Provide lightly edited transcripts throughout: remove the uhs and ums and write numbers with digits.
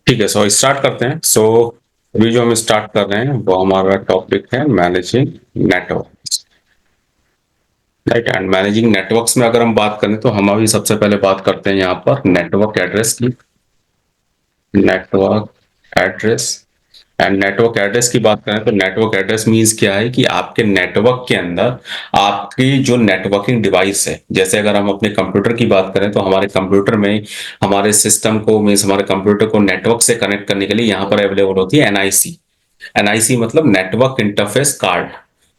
ठीक है, so start करते हैं। अभी जो हम स्टार्ट कर रहे हैं वो हमारा टॉपिक है managing network. Right, and managing networks में अगर हम बात करें तो हम अभी सबसे पहले बात करते हैं यहाँ पर नेटवर्क एड्रेस की। Network address, and network address की बात करें तो नेटवर्क एड्रेस मीन्स क्या है कि आपके नेटवर्क के अंदर आपकी जो नेटवर्किंग डिवाइस है, जैसे अगर हम अपने कंप्यूटर की बात करें तो हमारे कंप्यूटर में हमारे सिस्टम को मीन्स हमारे कंप्यूटर को नेटवर्क से कनेक्ट करने के लिए यहाँ पर अवेलेबल होती है एनआईसी। एनआईसी मतलब नेटवर्क इंटरफेस कार्ड।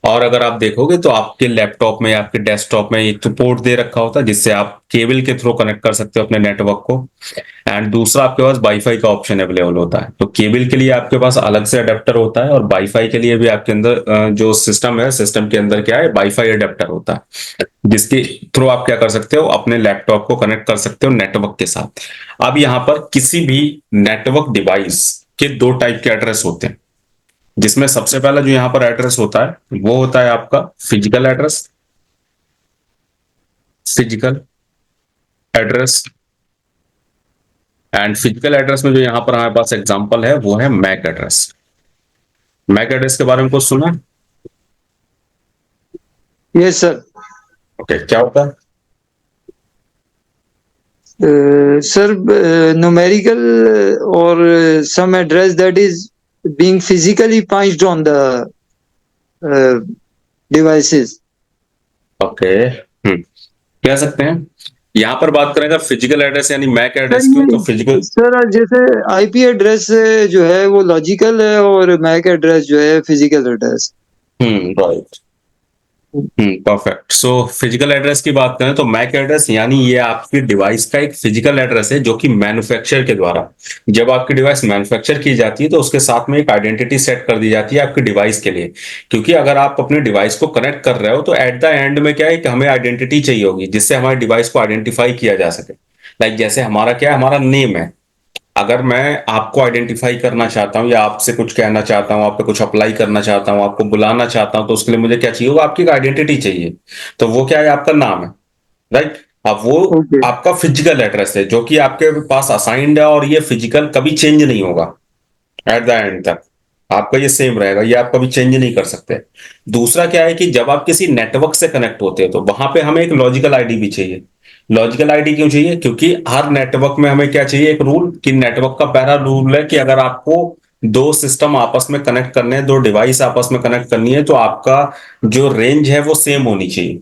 और अगर आप देखोगे तो आपके लैपटॉप में या आपके डेस्कटॉप में एक तो पोर्ट दे रखा होता है जिससे आप केबल के थ्रू कनेक्ट कर सकते हो अपने नेटवर्क को। एंड दूसरा आपके पास वाईफाई का ऑप्शन अवेलेबल होता है। तो केबल के लिए आपके पास अलग से अडेप्टर होता है और वाईफाई के लिए भी आपके अंदर जो सिस्टम है, सिस्टम के अंदर क्या है, वाईफाई अडेप्टर होता है जिसके थ्रू आप क्या कर सकते हो, अपने लैपटॉप को कनेक्ट कर सकते हो नेटवर्क के साथ। अब यहाँ पर किसी भी नेटवर्क डिवाइस के दो टाइप के एड्रेस होते हैं, जिसमें सबसे पहला जो यहाँ पर एड्रेस होता है वो होता है आपका physical address. Physical address, and physical address में जो यहाँ पर हमारे पास एग्जांपल है वो है मैक एड्रेस। मैक एड्रेस के बारे में कुछ सुना? Yes sir. ओके, क्या होता है? Sir, numerical or some address that is being physically punched on the devices. Okay, कह सकते हैं। यहाँ पर बात करें अगर फिजिकल एड्रेस यानी मैक सर एड्रेस की हो तो फिजिकल। सर जैसे आईपी एड्रेस जो है वो लॉजिकल है और मैक एड्रेस जो है physical address. Right, perfect. So physical address की बात करें तो मैक एड्रेस यानी ये आपकी डिवाइस का एक फिजिकल एड्रेस है जो कि मैन्युफैक्चर के द्वारा, जब आपकी डिवाइस मैन्युफैक्चर की जाती है तो उसके साथ में एक आइडेंटिटी सेट कर दी जाती है आपकी डिवाइस के लिए। क्योंकि अगर आप अपने डिवाइस को कनेक्ट कर रहे हो तो एट द एंड में क्या है कि हमें आइडेंटिटी चाहिए होगी जिससे हमारे डिवाइस को आइडेंटिफाई किया जा सके। लाइक जैसे हमारा क्या है, हमारा नेम है। अगर मैं आपको आइडेंटिफाई करना चाहता हूँ या आपसे कुछ कहना चाहता हूँ, आप पे कुछ अप्लाई करना चाहता हूँ, आपको बुलाना चाहता हूँ, तो उसके लिए मुझे क्या चाहिए होगा, आपकी आइडेंटिटी चाहिए। तो वो क्या है, आपका नाम है। राइट, अब वो ओके। आपका फिजिकल एड्रेस है जो कि आपके पास असाइंड है और ये फिजिकल कभी चेंज नहीं होगा एट द एंड तक। आपका ये सेम रहेगा, ये आप कभी चेंज नहीं कर सकते। दूसरा क्या है कि जब आप किसी नेटवर्क से कनेक्ट होते हैं तो वहां पे हमें एक लॉजिकल आईडी भी चाहिए। लॉजिकल आईडी क्यों चाहिए? क्योंकि हर नेटवर्क में हमें क्या चाहिए, एक रूल, कि नेटवर्क का पहला रूल है कि अगर आपको दो सिस्टम आपस में कनेक्ट करने हैं, दो डिवाइस आपस में कनेक्ट करनी है, तो आपका जो रेंज है वो सेम होनी चाहिए।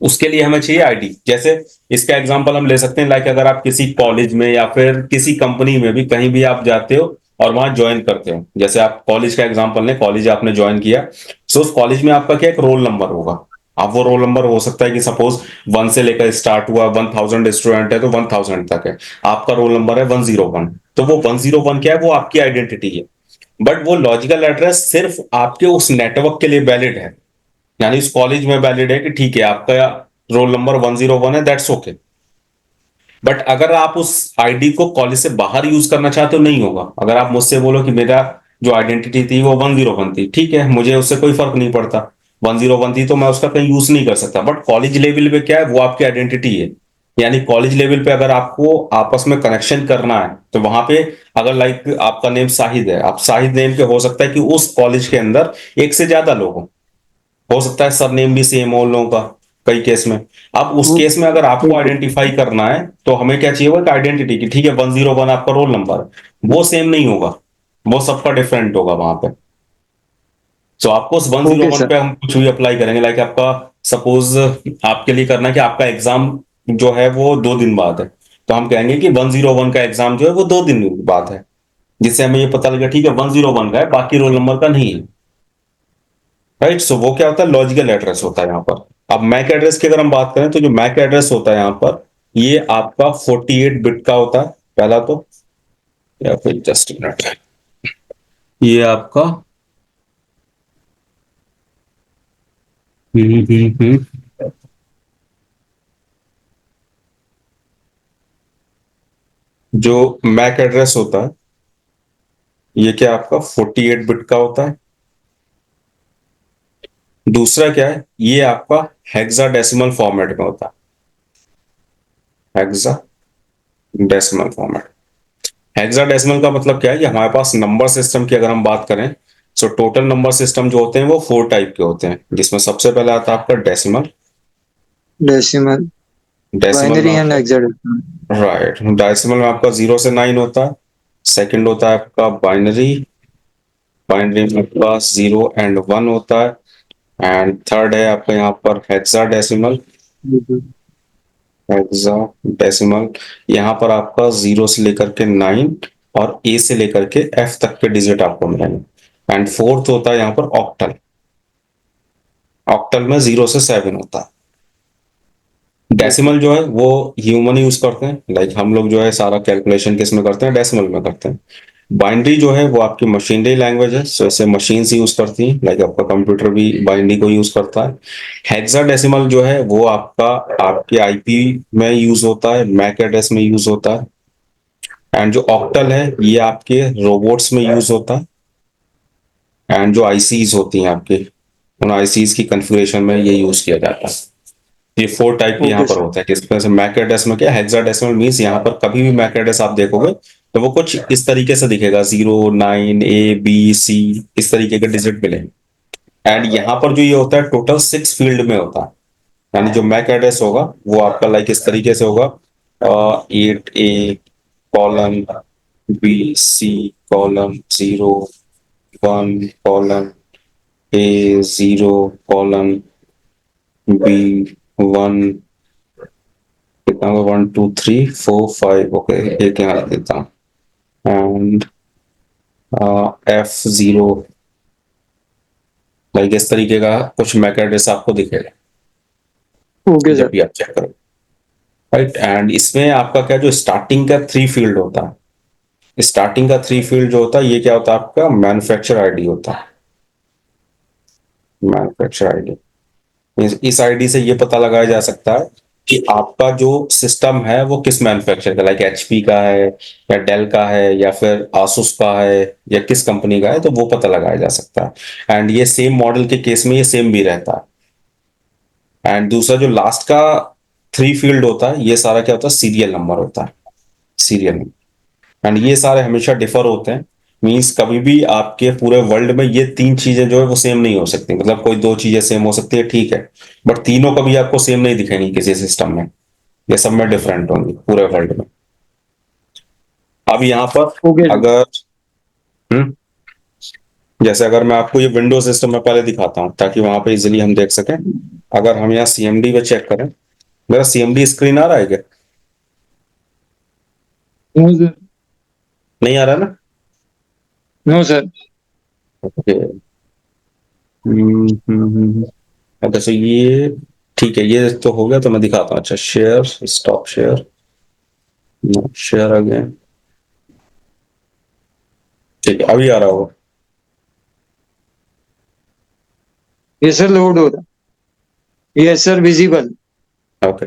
उसके लिए हमें चाहिए आईडी। जैसे इसका एग्जांपल हम ले सकते हैं, लाइक अगर आप किसी कॉलेज में या फिर किसी कंपनी में भी कहीं भी आप जाते हो और वहां ज्वाइन करते हो, जैसे आप कॉलेज का एग्जांपल लें, कॉलेज आपने ज्वाइन किया। सो उस कॉलेज में आपका क्या एक रोल नंबर होगा। अब वो रोल नंबर हो सकता है कि सपोज 1 से लेकर स्टार्ट हुआ, 1000 स्टूडेंट है तो 1000 तक है, आपका रोल नंबर है 101। तो वो 101 क्या है, वो आपकी आइडेंटिटी है। बट वो लॉजिकल एड्रेस सिर्फ आपके उस नेटवर्क के लिए वैलिड है, यानी इस कॉलेज में वैलिड है कि ठीक है आपका रोल नंबर 101 है, दैट्स ओके। बट अगर आप उस आईडी को कॉलेज से बाहर यूज करना चाहते हो, नहीं होगा। अगर आप मुझसे बोलो कि मेरा जो आइडेंटिटी थी वो 101 थी, ठीक है, मुझे उससे कोई फर्क नहीं पड़ता। 101 थी तो मैं उसका कहीं यूज नहीं कर सकता। बट कॉलेज लेवल पे क्या है, वो आपकी आइडेंटिटी है। यानी कॉलेज लेवल पे अगर आपको आपस में कनेक्शन करना है तो वहां पे, अगर लाइक आपका नेम शाहिद है, आप शाहिद नेम के हो सकता है कि उस कॉलेज के अंदर एक से ज्यादा लोग हो सकता है सरनेम भी सेम हो उन लोगों का कई केस में। अब उस केस में अगर आपको आइडेंटिफाई करना है तो हमें क्या चाहिए, वो एक आइडेंटिटी की, ठीक है 101 आपका रोल नंबर, वो सेम नहीं होगा, वो सबका डिफरेंट होगा वहां पे। सो आपको उस ओके 101 सर। पे हम कुछ भी अप्लाई करेंगे, लाइक आपका सपोज आपके लिए करना है कि आपका एग्जाम जो है वो 2 दिन बाद है, तो हम कहेंगे कि 101 का एग्जाम जो है वो 2 दिन बाद है, जिससे हमें ये पता लगा ठीक है 101 का है, बाकी रोल नंबर का नहीं है। राइट, सो वो क्या होता है, लॉजिकल एड्रेस होता है यहाँ पर। अब मैक एड्रेस की अगर हम बात करें तो जो मैक एड्रेस होता है यहाँ पर, ये आपका 48 बिट का होता है पहला तो, या फिर जस्ट मिनट, ये आपका हम्म, हम्म, जो मैक एड्रेस होता है ये क्या आपका 48 बिट का होता है। दूसरा क्या है, ये आपका हेक्साडेसिमल फॉर्मेट में होता है। हेक्साडेसिमल फॉर्मेट, हेक्साडेसिमल का मतलब क्या है कि हमारे पास नंबर सिस्टम की अगर हम बात करें, तो टोटल नंबर सिस्टम जो होते हैं वो 4 टाइप के होते हैं, जिसमें सबसे पहले आता है आपका डेसिमल। डेसिमल, डेसिमल में बाइनरी एंड आपका, हेक्साडेसिमल। राइट, डेसिमल में आपका 0 से 9 होता है। सेकंड होता है आपका बाइनरी। बाइनरी में आपका 0 एंड 1 होता है। एंड थर्ड है आपका यहाँ पर हेक्साडेसिमल। हेक्साडेसिमल, यहाँ पर आपका 0 से लेकर के 9 और ए से लेकर के एफ तक के डिजिट आपको मिलेंगे। एंड फोर्थ होता है यहाँ पर ऑक्टल। ऑक्टल में 0 से 7 होता है। ओके। डेसिमल जो है वो ह्यूमन यूज करते हैं, लाइक हम लोग जो है सारा कैलकुलेशन किस में करते हैं, डेसिमल में करते हैं। बाइनरी जो है वो आपकी मशीनरी लैंग्वेज है, सो इसे मशीन्स यूज करती हैं, लाइक आपका कंप्यूटर भी बाइनरी को यूज करता है। हेक्साडेसिमल जो है वो आपका आपके आईपी में यूज होता है, मैक एड्रेस में यूज होता है। एंड जो ऑक्टल है ये आपके रोबोट्स में यूज होता है। एंड जो आईसीज होती हैं आपके, उन आईसीज की कॉन्फ़िगरेशन में ये यूज किया जाता है। ये 4 टाइप के यहाँ ओके पर सर। होते हैं, जिसमें से मैक एड्रेस में क्या, हेक्साडेसिमल मीन्स यहाँ पर कभी भी मैक एड्रेस आप देखोगे तो वो कुछ इस तरीके से दिखेगा, 0 9 A B C, इस तरीके के डिजिट मिलेंगे। एंड यहाँ पर जो ये होता है टोटल 6 फील्ड में होता है। यानी जो मैक एड्रेस होगा वो आपका लाइक इस तरीके से होगा, 8 A:1 B C:0:1 कितना होगा, 1 2 3 4 5, ओके, एक यहाँ रख देता हूँ। एंड F0, लाइक इस तरीके का कुछ मैक एड्रेस आपको दिखेगा ओके जब सर। भी आप चेक करो, राइट। एंड इसमें आपका क्या, जो स्टार्टिंग का 3 फील्ड होता है, स्टार्टिंग का 3 फील्ड जो होता है ये क्या होता है, आपका मैन्युफैक्चर आईडी होता है। मैन्युफैक्चर आईडी, इस आईडी से ये पता लगाया जा सकता है कि आपका जो सिस्टम है वो किस मैन्युफैक्चर का, लाइक एचपी का है या डेल का है या फिर आसूस का है या किस कंपनी का है, तो वो पता लगाया जा सकता है। एंड ये सेम मॉडल के केस में ये सेम भी रहता है। एंड दूसरा जो लास्ट का 3 फील्ड होता है, ये सारा क्या होता है, सीरियल नंबर होता है, सीरियल नंबर। एंड ये सारे हमेशा डिफर होते हैं, मींस कभी भी आपके पूरे वर्ल्ड में ये 3 चीजें जो है वो सेम नहीं हो सकती, मतलब कोई 2 चीजें सेम हो सकती है, ठीक है, बट तीनों कभी आपको सेम नहीं दिखेंगी किसी सिस्टम में, ये सब में डिफरेंट होंगी पूरे वर्ल्ड में। अब यहाँ पर ओके सर। अगर हम्म जैसे अगर मैं आपको ये विंडो सिस्टम में पहले दिखाता हूँ ताकि वहां पे इजिली हम देख सकें। अगर हम यहाँ सीएमडी पे चेक करें, मेरा सीएमडी स्क्रीन आ रहा है क्या? No sir. नहीं आ रहा ना? No sir. ओके। अच्छा, तो ये ठीक है, ये तो हो गया, तो मैं दिखाता हूँ। अच्छा, share, stop share, share again, ठीक है, अभी आ रहा होगा। ये सर लोड हो रहा है। Yes sir, visible. ओके,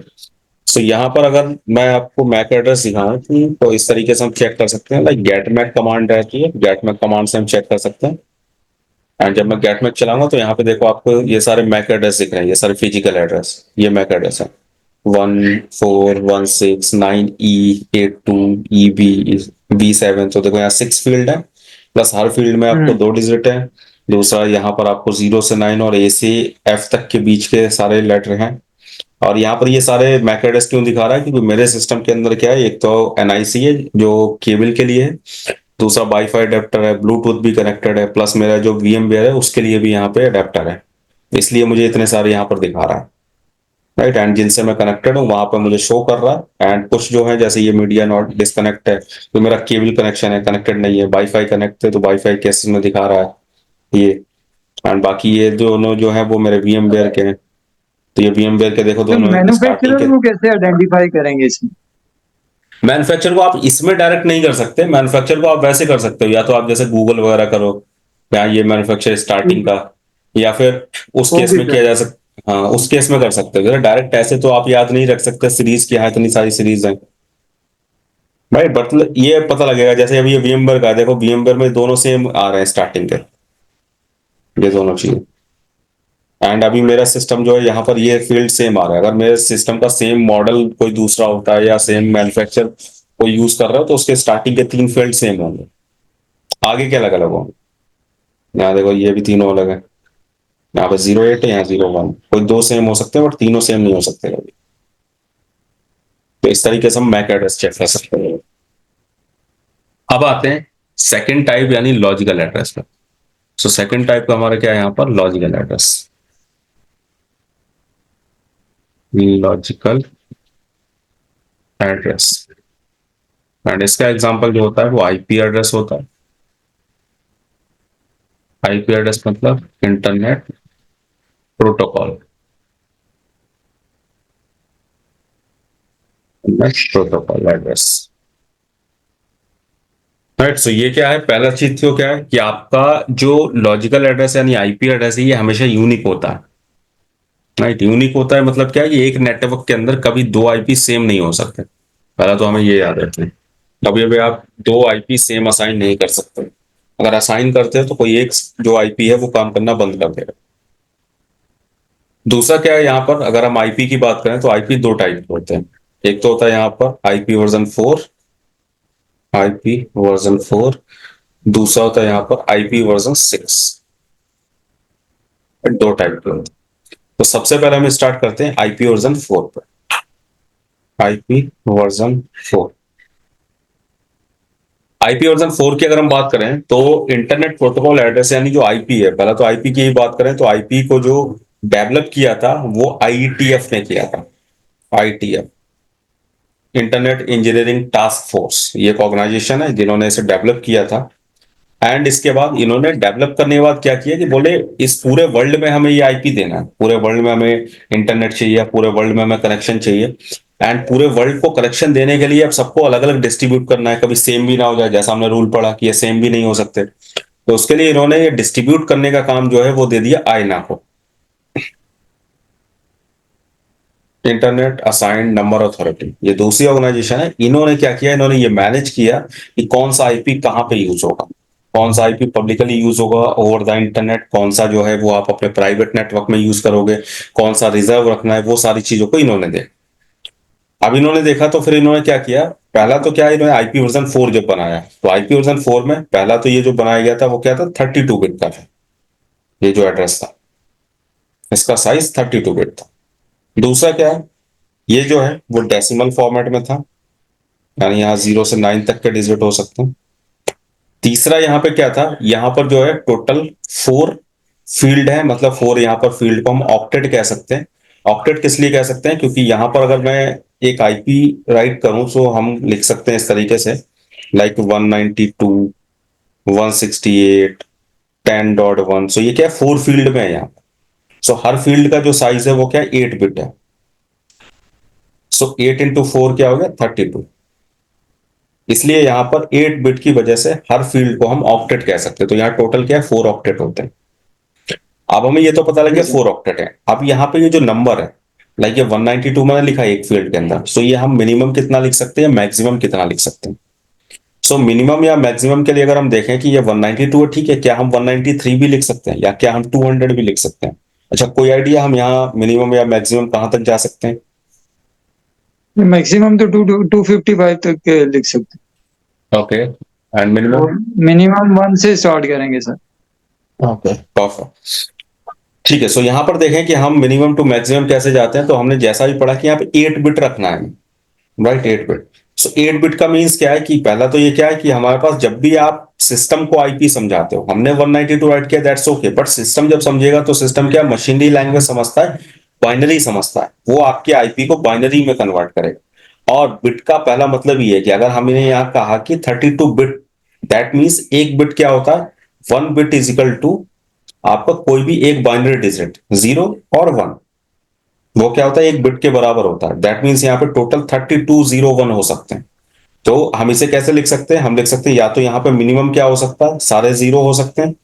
सो यहाँ पर अगर मैं आपको मैक एड्रेस दिखाऊं तो इस तरीके से हम चेक कर सकते हैं, लाइक गेट मैक कमांड रहती है, गेट मैक कमांड से हम चेक कर सकते हैं। एंड जब मैं गेट मैक चलाऊंगा तो यहाँ पे देखो आपको ये सारे मैक एड्रेस दिख रहे हैं, ये सारे फिजिकल एड्रेस, ये मैक एड्रेस है। 1 4 1 6 9 E 8 2 EB तो देखो यहाँ 6 फील्ड है, प्लस हर फील्ड में आपको 2 डिजिट है। दूसरा यहाँ पर आपको 0 से 9 और A से F तक के बीच के सारे लेटर हैं। और यहाँ पर ये सारे मैक एड्रेस क्यों दिखा रहा है, क्योंकि मेरे सिस्टम के अंदर क्या है, एक तो एनआईसी है जो केबल के लिए है, दूसरा वाईफाई अडेप्टर है, ब्लूटूथ भी कनेक्टेड है, प्लस मेरा जो वीएमवेयर है उसके लिए भी यहाँ पे अडेप्टर है। इसलिए मुझे इतने सारे यहाँ पर दिखा रहा है, राइट। एंड जिनसे मैं कनेक्टेड हूँ वहां पर मुझे शो कर रहा है। एंड कुछ जो है जैसे ये मीडिया नॉट डिस्कनेक्ट है, तो मेरा केबल कनेक्शन है, कनेक्टेड नहीं है, वाईफाई कनेक्ट है तो वाईफाई केसेस में दिखा रहा है ये। एंड बाकी ये दोनों जो है वो मेरे वीएमवेयर के हैं, तो ये वीएमवेयर के देखो तो दोनों स्टार्टिंग मैन्युफैक्चरर के। को कैसे आइडेंटिफाई करेंगे इसमें? मैन्युफैक्चर को आप इसमें डायरेक्ट नहीं कर सकते, मैन्युफैक्चर को आप वैसे कर सकते हो, या तो आप जैसे गूगल वगैरह करो, या ये मैन्युफैक्चर स्टार्टिंग का, या फिर उस केस ओके में सर। किया जा सकता, हाँ उस केस में कर सकते हो। डायरेक्ट ऐसे तो आप याद नहीं रख सकते सीरीज की, हाँ इतनी सारी सीरीज हैं भाई, बट ये पता लगेगा, जैसे अभी ये VMware का देखो, VMware में दोनों सेम आ रहे हैं स्टार्टिंग के, ये दोनों चीज। एंड अभी मेरा सिस्टम जो है यहाँ पर ये फील्ड सेम आ रहा है, अगर मेरे सिस्टम का सेम मॉडल कोई दूसरा होता है या सेम मैन्युफैक्चर कोई यूज कर रहा है तो उसके स्टार्टिंग के 3 फील्ड सेम होंगे, आगे के अलग अलग होंगे। यहाँ देखो ये भी तीनों अलग है, यहाँ पे 08 है, यहाँ 01, कोई 2 सेम हो सकते हैं बट तीनों सेम नहीं हो सकते कभी। तो इस तरीके से हम मैक एड्रेस चेक कर सकते हैं। अब आते हैं सेकंड टाइप यानी लॉजिकल एड्रेस पे। सो सेकंड टाइप का हमारा क्या है यहाँ पर, logical address. Logical address, and इसका एग्जांपल जो होता है वो आईपी एड्रेस होता है। आईपी एड्रेस मतलब internet protocol, protocol address. Right, so ये क्या है, पहला चीज तो क्या है कि आपका जो लॉजिकल एड्रेस यानी आईपी एड्रेस है ये हमेशा यूनिक होता है। राइट, यूनिक होता है मतलब क्या है, ये एक नेटवर्क के अंदर कभी 2 आईपी सेम नहीं हो सकते। पहला तो हमें ये याद रखना है, कभी भी आप 2 आईपी सेम असाइन नहीं कर सकते। अगर असाइन करते हैं तो कोई एक जो आईपी है वो काम करना बंद कर देगा। दूसरा क्या है यहाँ पर, अगर हम आईपी की बात करें तो आईपी 2 टाइप के होते हैं। एक तो होता है यहाँ पर आईपी वर्जन 4, आईपी वर्जन 4। दूसरा होता है यहाँ पर आईपी वर्जन 6। 2 टाइप के होते हैं। तो सबसे पहले हम स्टार्ट करते हैं आईपी वर्जन 4 पर। आईपी वर्जन 4, आईपी वर्जन 4 की अगर हम बात करें तो इंटरनेट प्रोटोकॉल एड्रेस यानी जो आईपी है, पहला तो आईपी की ही बात करें तो आईपी को जो डेवलप किया था वो आईटीएफ ने किया था। ITF, internet engineering task force, ये एक ऑर्गेनाइजेशन है जिन्होंने इसे डेवलप किया था। एंड इसके बाद इन्होंने डेवलप करने के बाद क्या किया कि बोले इस पूरे वर्ल्ड में हमें ये आईपी देना है, पूरे वर्ल्ड में हमें इंटरनेट चाहिए, पूरे वर्ल्ड में हमें कनेक्शन चाहिए। एंड पूरे वर्ल्ड को कनेक्शन देने के लिए अब सबको अलग अलग डिस्ट्रीब्यूट करना है, कभी सेम भी ना हो जाए, जैसा हमने रूल पढ़ा कि ये सेम भी नहीं हो सकते। तो उसके लिए इन्होंने ये डिस्ट्रीब्यूट करने का काम जो है वो दे दिया आईना को, इंटरनेट असाइंड नंबर अथॉरिटी। ये दूसरी ऑर्गेनाइजेशन है, इन्होंने क्या किया, इन्होंने ये मैनेज किया कि कौन सा आईपी कहाँ पे यूज होगा, कौन सा आईपी पब्लिकली यूज होगा ओवर द इंटरनेट, कौन सा जो है वो आप अपने प्राइवेट नेटवर्क में यूज करोगे, कौन सा रिजर्व रखना है, वो सारी चीजों को इन्होंने देखा। अब इन्होंने देखा तो फिर इन्होंने क्या किया, पहला तो क्या है, इन्होंने आईपी वर्जन 4 जब बनाया तो आईपी वर्जन 4 में पहला तो ये जो बनाया गया था वो क्या था, 32 बिट का था। ये जो एड्रेस था इसका साइज 32 बिट था। दूसरा क्या है, ये जो है वो डेसिमल फॉर्मेट में था, यानी यहाँ 0 से 9 तक के डिजिट हो सकते हैं। तीसरा यहाँ पे क्या था, यहाँ पर जो है टोटल 4 फील्ड है, मतलब 4 यहाँ पर फील्ड को हम ऑक्टेट कह सकते हैं। ऑक्टेट किस लिए कह सकते हैं, क्योंकि यहाँ पर अगर मैं एक आईपी राइट करूं तो हम लिख सकते हैं इस तरीके से, लाइक 192 168 10.1। सो ये क्या है, 4 फील्ड में है यहाँ। सो हर फील्ड का जो साइज है वो क्या है, 8 बिट है। सो 8 इंटू 4 क्या हो गया, 32। इसलिए यहां पर 8 बिट की वजह से हर फील्ड को हम ऑक्टेट कह सकते हैं। तो यहाँ टोटल क्या है, 4 ऑक्टेट होते हैं। अब हमें ये तो पता लग गया 4 ऑक्टेट है। अब यहाँ पे ये जो नंबर है, लाइक ये 192 मैंने लिखा है एक फील्ड के अंदर, सो ये हम मिनिमम कितना लिख सकते हैं, मैक्सिमम कितना लिख सकते हैं। सो मिनिमम या मैक्सिमम के लिए अगर हम देखें कि ये 192 है, ठीक है, क्या हम 193 भी लिख सकते हैं या क्या हम 200 भी लिख सकते हैं। अच्छा, कोई आइडिया हम यहाँ मिनिमम या मैक्सिमम कहां तक जा सकते हैं। मैक्सिमम तो 255 तक लिख सकते ओके, एंड हैं, मिनिमम। और मिनिमम 1 से स्टार्ट करेंगे सर। Okay, perfect. ठीक है, सो यहां पर देखें कि हम मिनिमम टू मैक्सिमम कैसे जाते हैं। तो हमने जैसा भी पढ़ा कि यहाँ पे 8 बिट रखना है, राइट, 8 बिट। सो 8 बिट का मीन्स क्या है कि पहला तो ये क्या है कि हमारे पास जब भी आप सिस्टम को आईपी समझाते हो, हमने 192 राइट किया, दैट्स ओके, बट सिस्टम जब समझेगा तो सिस्टम क्या मशीनरी लैंग्वेज समझता है, बाइनरी समझता है, वो आपके आईपी को बाइनरी में कन्वर्ट करेगा। और बिट का पहला मतलब ये है कि अगर हमने यहाँ कहा कि 32 बिट, दैट मीन्स एक बिट क्या होता है, 1 बिट इज इक्वल टू आपका कोई भी एक बाइनरी डिजिट 0 और 1, वो क्या होता है, एक बिट के बराबर होता है। दैट मीन्स यहाँ पे टोटल 3201 हो सकते हैं। तो हम इसे कैसे लिख सकते हैं, हम लिख सकते हैं या तो यहाँ पे मिनिमम क्या हो सकता है, सारे 0 हो सकते हैं,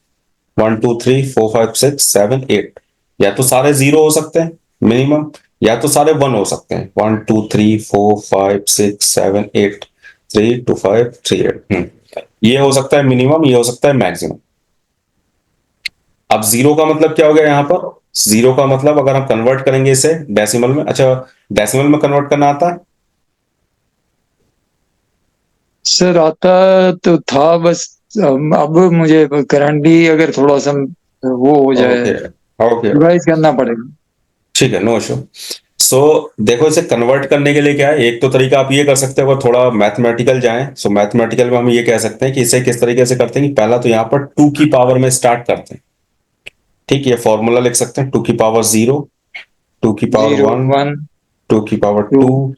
1 2 3 4 5 6 7 8, या तो सारे 0 हो सकते हैं मिनिमम, या तो सारे 1 हो सकते हैं, 1 2 3 4 5 6 7 8 3 2 5 3 8। ये हो सकता है मिनिमम, ये हो सकता है मैक्सिमम। अब 0 का मतलब क्या हो गया, यहाँ पर 0 का मतलब अगर हम कन्वर्ट करेंगे इसे डेसिमल में, अच्छा डेसिमल में कन्वर्ट करना आता है, सर आता तो था बस, अब मुझे करंटली अगर थोड़ा सा वो हो जाए, ओके ओके, रिवाइज करना पड़ेगा। ठीक है, नो इशू। सो देखो, इसे कन्वर्ट करने के लिए क्या है, एक तो तरीका आप ये कर सकते हो, अगर थोड़ा मैथमेटिकल जाएं, सो मैथमेटिकल में हम ये कह सकते हैं कि इसे किस तरीके से करते हैं कि पहला तो यहाँ पर टू की पावर में स्टार्ट करते हैं। ठीक, ये फॉर्मूला लिख सकते हैं, टू की पावर जीरो, टू की power zero one, one two की पावर टू। टू,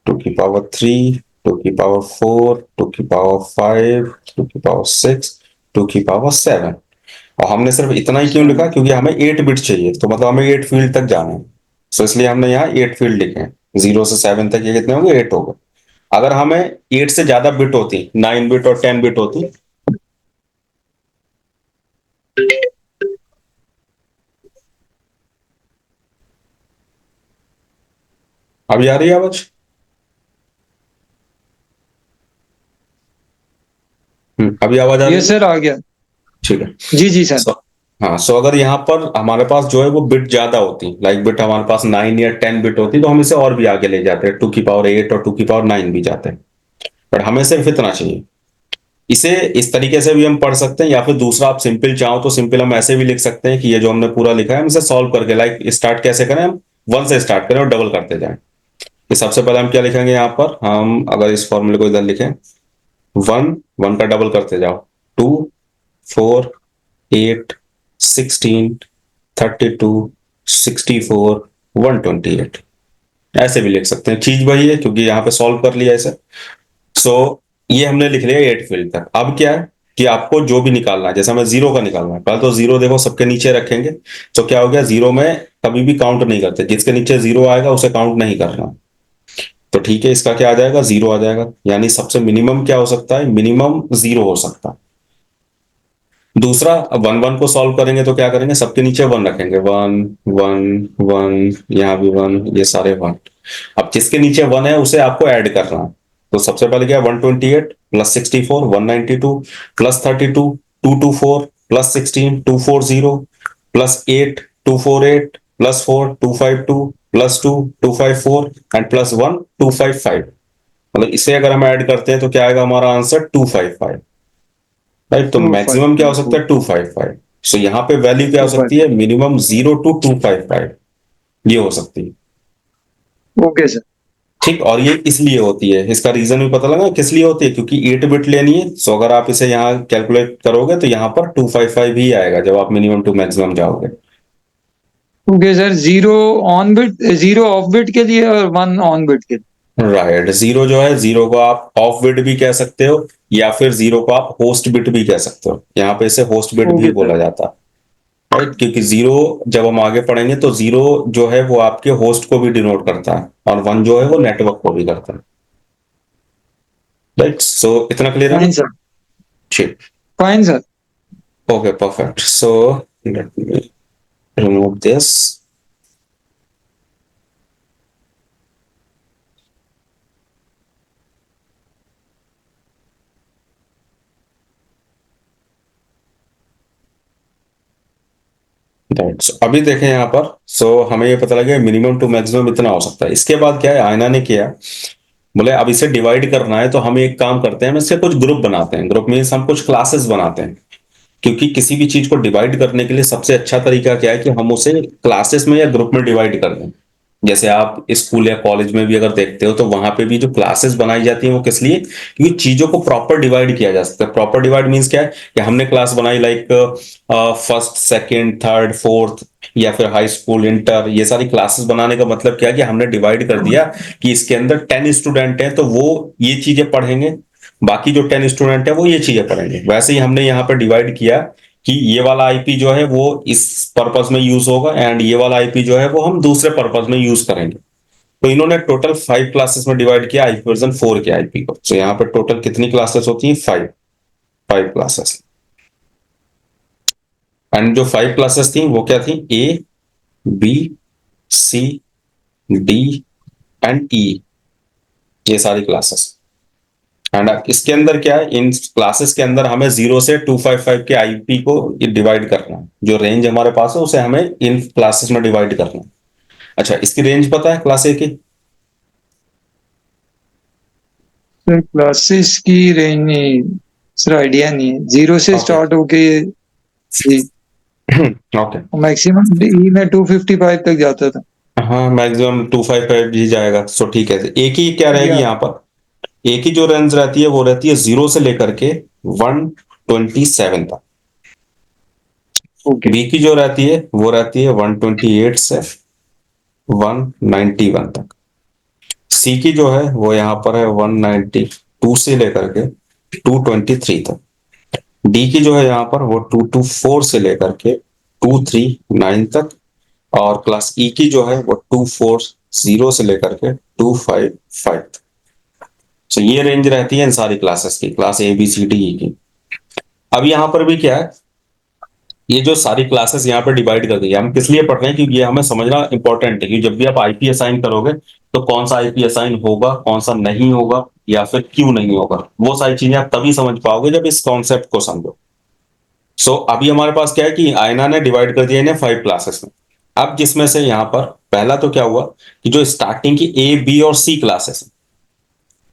टू की पावर थ्री, टू की पावर फोर, टू की पावर फाइव, टू की पावर सिक्स, टू की पावर सेवन। और हमने सिर्फ इतना ही क्यों लिखा, क्योंकि हमें 8 बिट चाहिए, तो मतलब हमें 8 फील्ड तक जाना है। सो इसलिए हमने यहाँ 8 फील्ड लिखे हैं, 0 से 7 तक ये कितने होंगे, 8 हो गए। अगर हमें 8 से ज्यादा बिट होती, 9 बिट और 10 बिट होती। अभी आ रही है आवाज? अभी आवाज आ रही ये है ना? सर आ गया। ठीक है। जी जी सर। सो हाँ, सो अगर यहाँ पर हमारे पास जो है वो बिट ज्यादा होती, लाइक बिट हमारे पास 9 या 10 बिट होती, तो हम इसे और भी आगे ले जाते हैं, 2 की पावर 8 और 2 की पावर 9 भी जाते हैं। पर हमें सिर्फ इतना चाहिए। इसे इस तरीके से भी हम पढ़ सकते हैं, या फिर दूसरा, आप सिंपल चाहो तो सिंपल हम ऐसे भी लिख सकते हैं कि ये जो हमने पूरा लिखा है हम इसे सॉल्व करके, लाइक स्टार्ट कैसे करें, हम 1 से स्टार्ट करें और डबल करते जाएं। कि सबसे पहले हम क्या लिखेंगे, यहाँ पर हम अगर इस फॉर्मूले को इधर लिखें, 1, 1 का डबल करते जाओ, 2, 4, 8, 16, 32, 64, 128। ऐसे भी लिख सकते हैं, चीज वही है, क्योंकि यहाँ पे सॉल्व कर लिया ऐसे। सो ये हमने लिख लिया 8 फील्ड तक। अब क्या है कि आपको जो भी निकालना है, जैसे हमें जीरो का निकालना है, पहले तो जीरो देखो सबके नीचे रखेंगे। तो क्या हो गया, जीरो में कभी भी काउंट नहीं करते, जिसके नीचे जीरो आएगा उसे काउंट नहीं करना। तो ठीक है, इसका क्या आ जाएगा, जीरो आ जाएगा। यानी सबसे मिनिमम क्या हो सकता है, मिनिमम जीरो हो सकता है। दूसरा, अब वन वन को सॉल्व करेंगे तो क्या करेंगे, सबके नीचे वन रखेंगे, वन, वन, वन, यहाँ भी वन, ये सारे वन। अब जिसके नीचे वन है उसे आपको ऐड करना है। तो सबसे पहले क्या, 128 plus 64 192 plus 32 224 plus 16 240 plus 8 248 plus 4 252 plus 2 254 and plus 1 255। मतलब इसे अगर हम ऐड करते हैं तो क्या आएगा हमारा आंसर, 255। राइट, तो टू फाइव मैक्सिमम क्या हो सकता फाइव है, 255। सो यहाँ पे वैल्यू क्या हो टू सकती है, मिनिमम 0 to 255 ये हो सकती है। Okay sir. ठीक, और ये इसलिए होती है, इसका रीजन भी पता लगा किस लिए होती है, क्योंकि 8 बिट लेनी है। सो अगर आप इसे यहाँ कैलकुलेट करोगे तो यहाँ पर 255 ही आएगा जब आप मिनिमम टू मैक्सिमम जाओगे। Okay sir, zero on bit, zero of bit के लिए और वन ऑन बिट के लिए। राइट, जीरो जो है, जीरो को आप ऑफ बिट भी कह सकते हो, या फिर जीरो को आप होस्ट बिट भी कह सकते हो, यहाँ पे इसे होस्ट बिट भी ओके सर। बोला जाता है। राइट, क्योंकि जीरो जब हम आगे पढ़ेंगे तो जीरो जो है वो आपके होस्ट को भी डिनोट करता है, और वन जो है वो नेटवर्क को भी करता है। राइट, सो इतना क्लियर है ना? Fine sir. ठीक, fine sir. Okay, perfect. So let me remove this. अभी देखें यहाँ पर, सो हमें ये पता लगे मिनिमम टू मैक्सिमम इतना हो सकता है। इसके बाद क्या है, आयना ने किया, बोले अब इसे डिवाइड करना है, तो हम एक काम करते हैं, हम इससे कुछ ग्रुप बनाते हैं। ग्रुप मीन्स हम कुछ क्लासेस बनाते हैं। क्योंकि किसी भी चीज को डिवाइड करने के लिए सबसे अच्छा तरीका क्या है कि हम उसे क्लासेस में या ग्रुप में डिवाइड कर दें। जैसे आप स्कूल या कॉलेज में भी अगर देखते हो तो वहां पे भी जो क्लासेस बनाई जाती हैं वो किस लिए, क्योंकि चीजों को प्रॉपर डिवाइड किया जा सकता है। प्रॉपर डिवाइड मीन्स क्या है कि हमने क्लास बनाई, like first, second, third, fourth, या फिर हाई स्कूल, इंटर, ये सारी क्लासेस बनाने का मतलब क्या है कि हमने डिवाइड कर दिया कि इसके अंदर 10 स्टूडेंट हैं तो वो ये चीजें पढ़ेंगे, बाकी जो 10 स्टूडेंट है वो ये चीजें पढ़ेंगे। वैसे ही हमने यहाँ पर डिवाइड किया कि ये वाला आईपी जो है वो इस पर्पस में यूज होगा, एंड ये वाला आईपी जो है वो हम दूसरे पर्पस में यूज करेंगे। तो इन्होंने टोटल 5 क्लासेस में डिवाइड किया आईपी वर्जन 4 के आईपी को। तो यहाँ पे टोटल कितनी क्लासेस होती हैं, 5 क्लासेस। एंड जो 5 क्लासेस थी वो क्या थी, ए, बी, सी, डी एंड ई, ये सारी क्लासेस। एंड इसके अंदर क्या है, इन क्लासेस के अंदर हमें 0 से 255 के आईपी को डिवाइड करना है। जो रेंज हमारे पास है उसे हमें इन क्लासेस में डिवाइड करना है। अच्छा, इसकी रेंज पता है क्लास ए की? सर क्लासेस की रेंज नहीं सर, आइडिया नहीं है। 0 से ओके स्टार्ट होके जी, ओके। मैक्सिमम ई में 255 तक जाता था। हाँ मैक्सिमम 255 ही जाएगा, सो ठीक है। एक ही क्या रहेगी या यहाँ पर, एक ही जो रेंज रहती है वो रहती है 0 से लेकर के 127 तक। ओके। बी की जो रहती है वो रहती है 128 से 191 तक। सी की जो है वो यहाँ पर है 192 से लेकर के 223 तक। डी की जो है यहाँ पर वो 224 से लेकर के 239 तक। और क्लास ई की जो है वो 240 से लेकर के 255 तक। सो ये रेंज रहती है इन सारी क्लासेस की, class A B C D E की। अब यहाँ पर भी क्या है, ये जो सारी क्लासेस यहाँ पर डिवाइड कर दी है, हम किस लिए पढ़ रहे हैं, क्योंकि ये हमें समझना इंपॉर्टेंट है कि जब भी आप आईपी असाइन करोगे तो कौन सा आईपी असाइन होगा, कौन सा नहीं होगा, या फिर क्यों नहीं होगा। वो सारी चीजें आप तभी समझ पाओगे जब इस कॉन्सेप्ट को समझो। सो अभी हमारे पास क्या है कि आयना ने डिवाइड कर दिया इन्हें 5 क्लासेस में। अब जिसमें से यहाँ पर पहला तो क्या हुआ कि जो स्टार्टिंग की ए बी और सी क्लासेस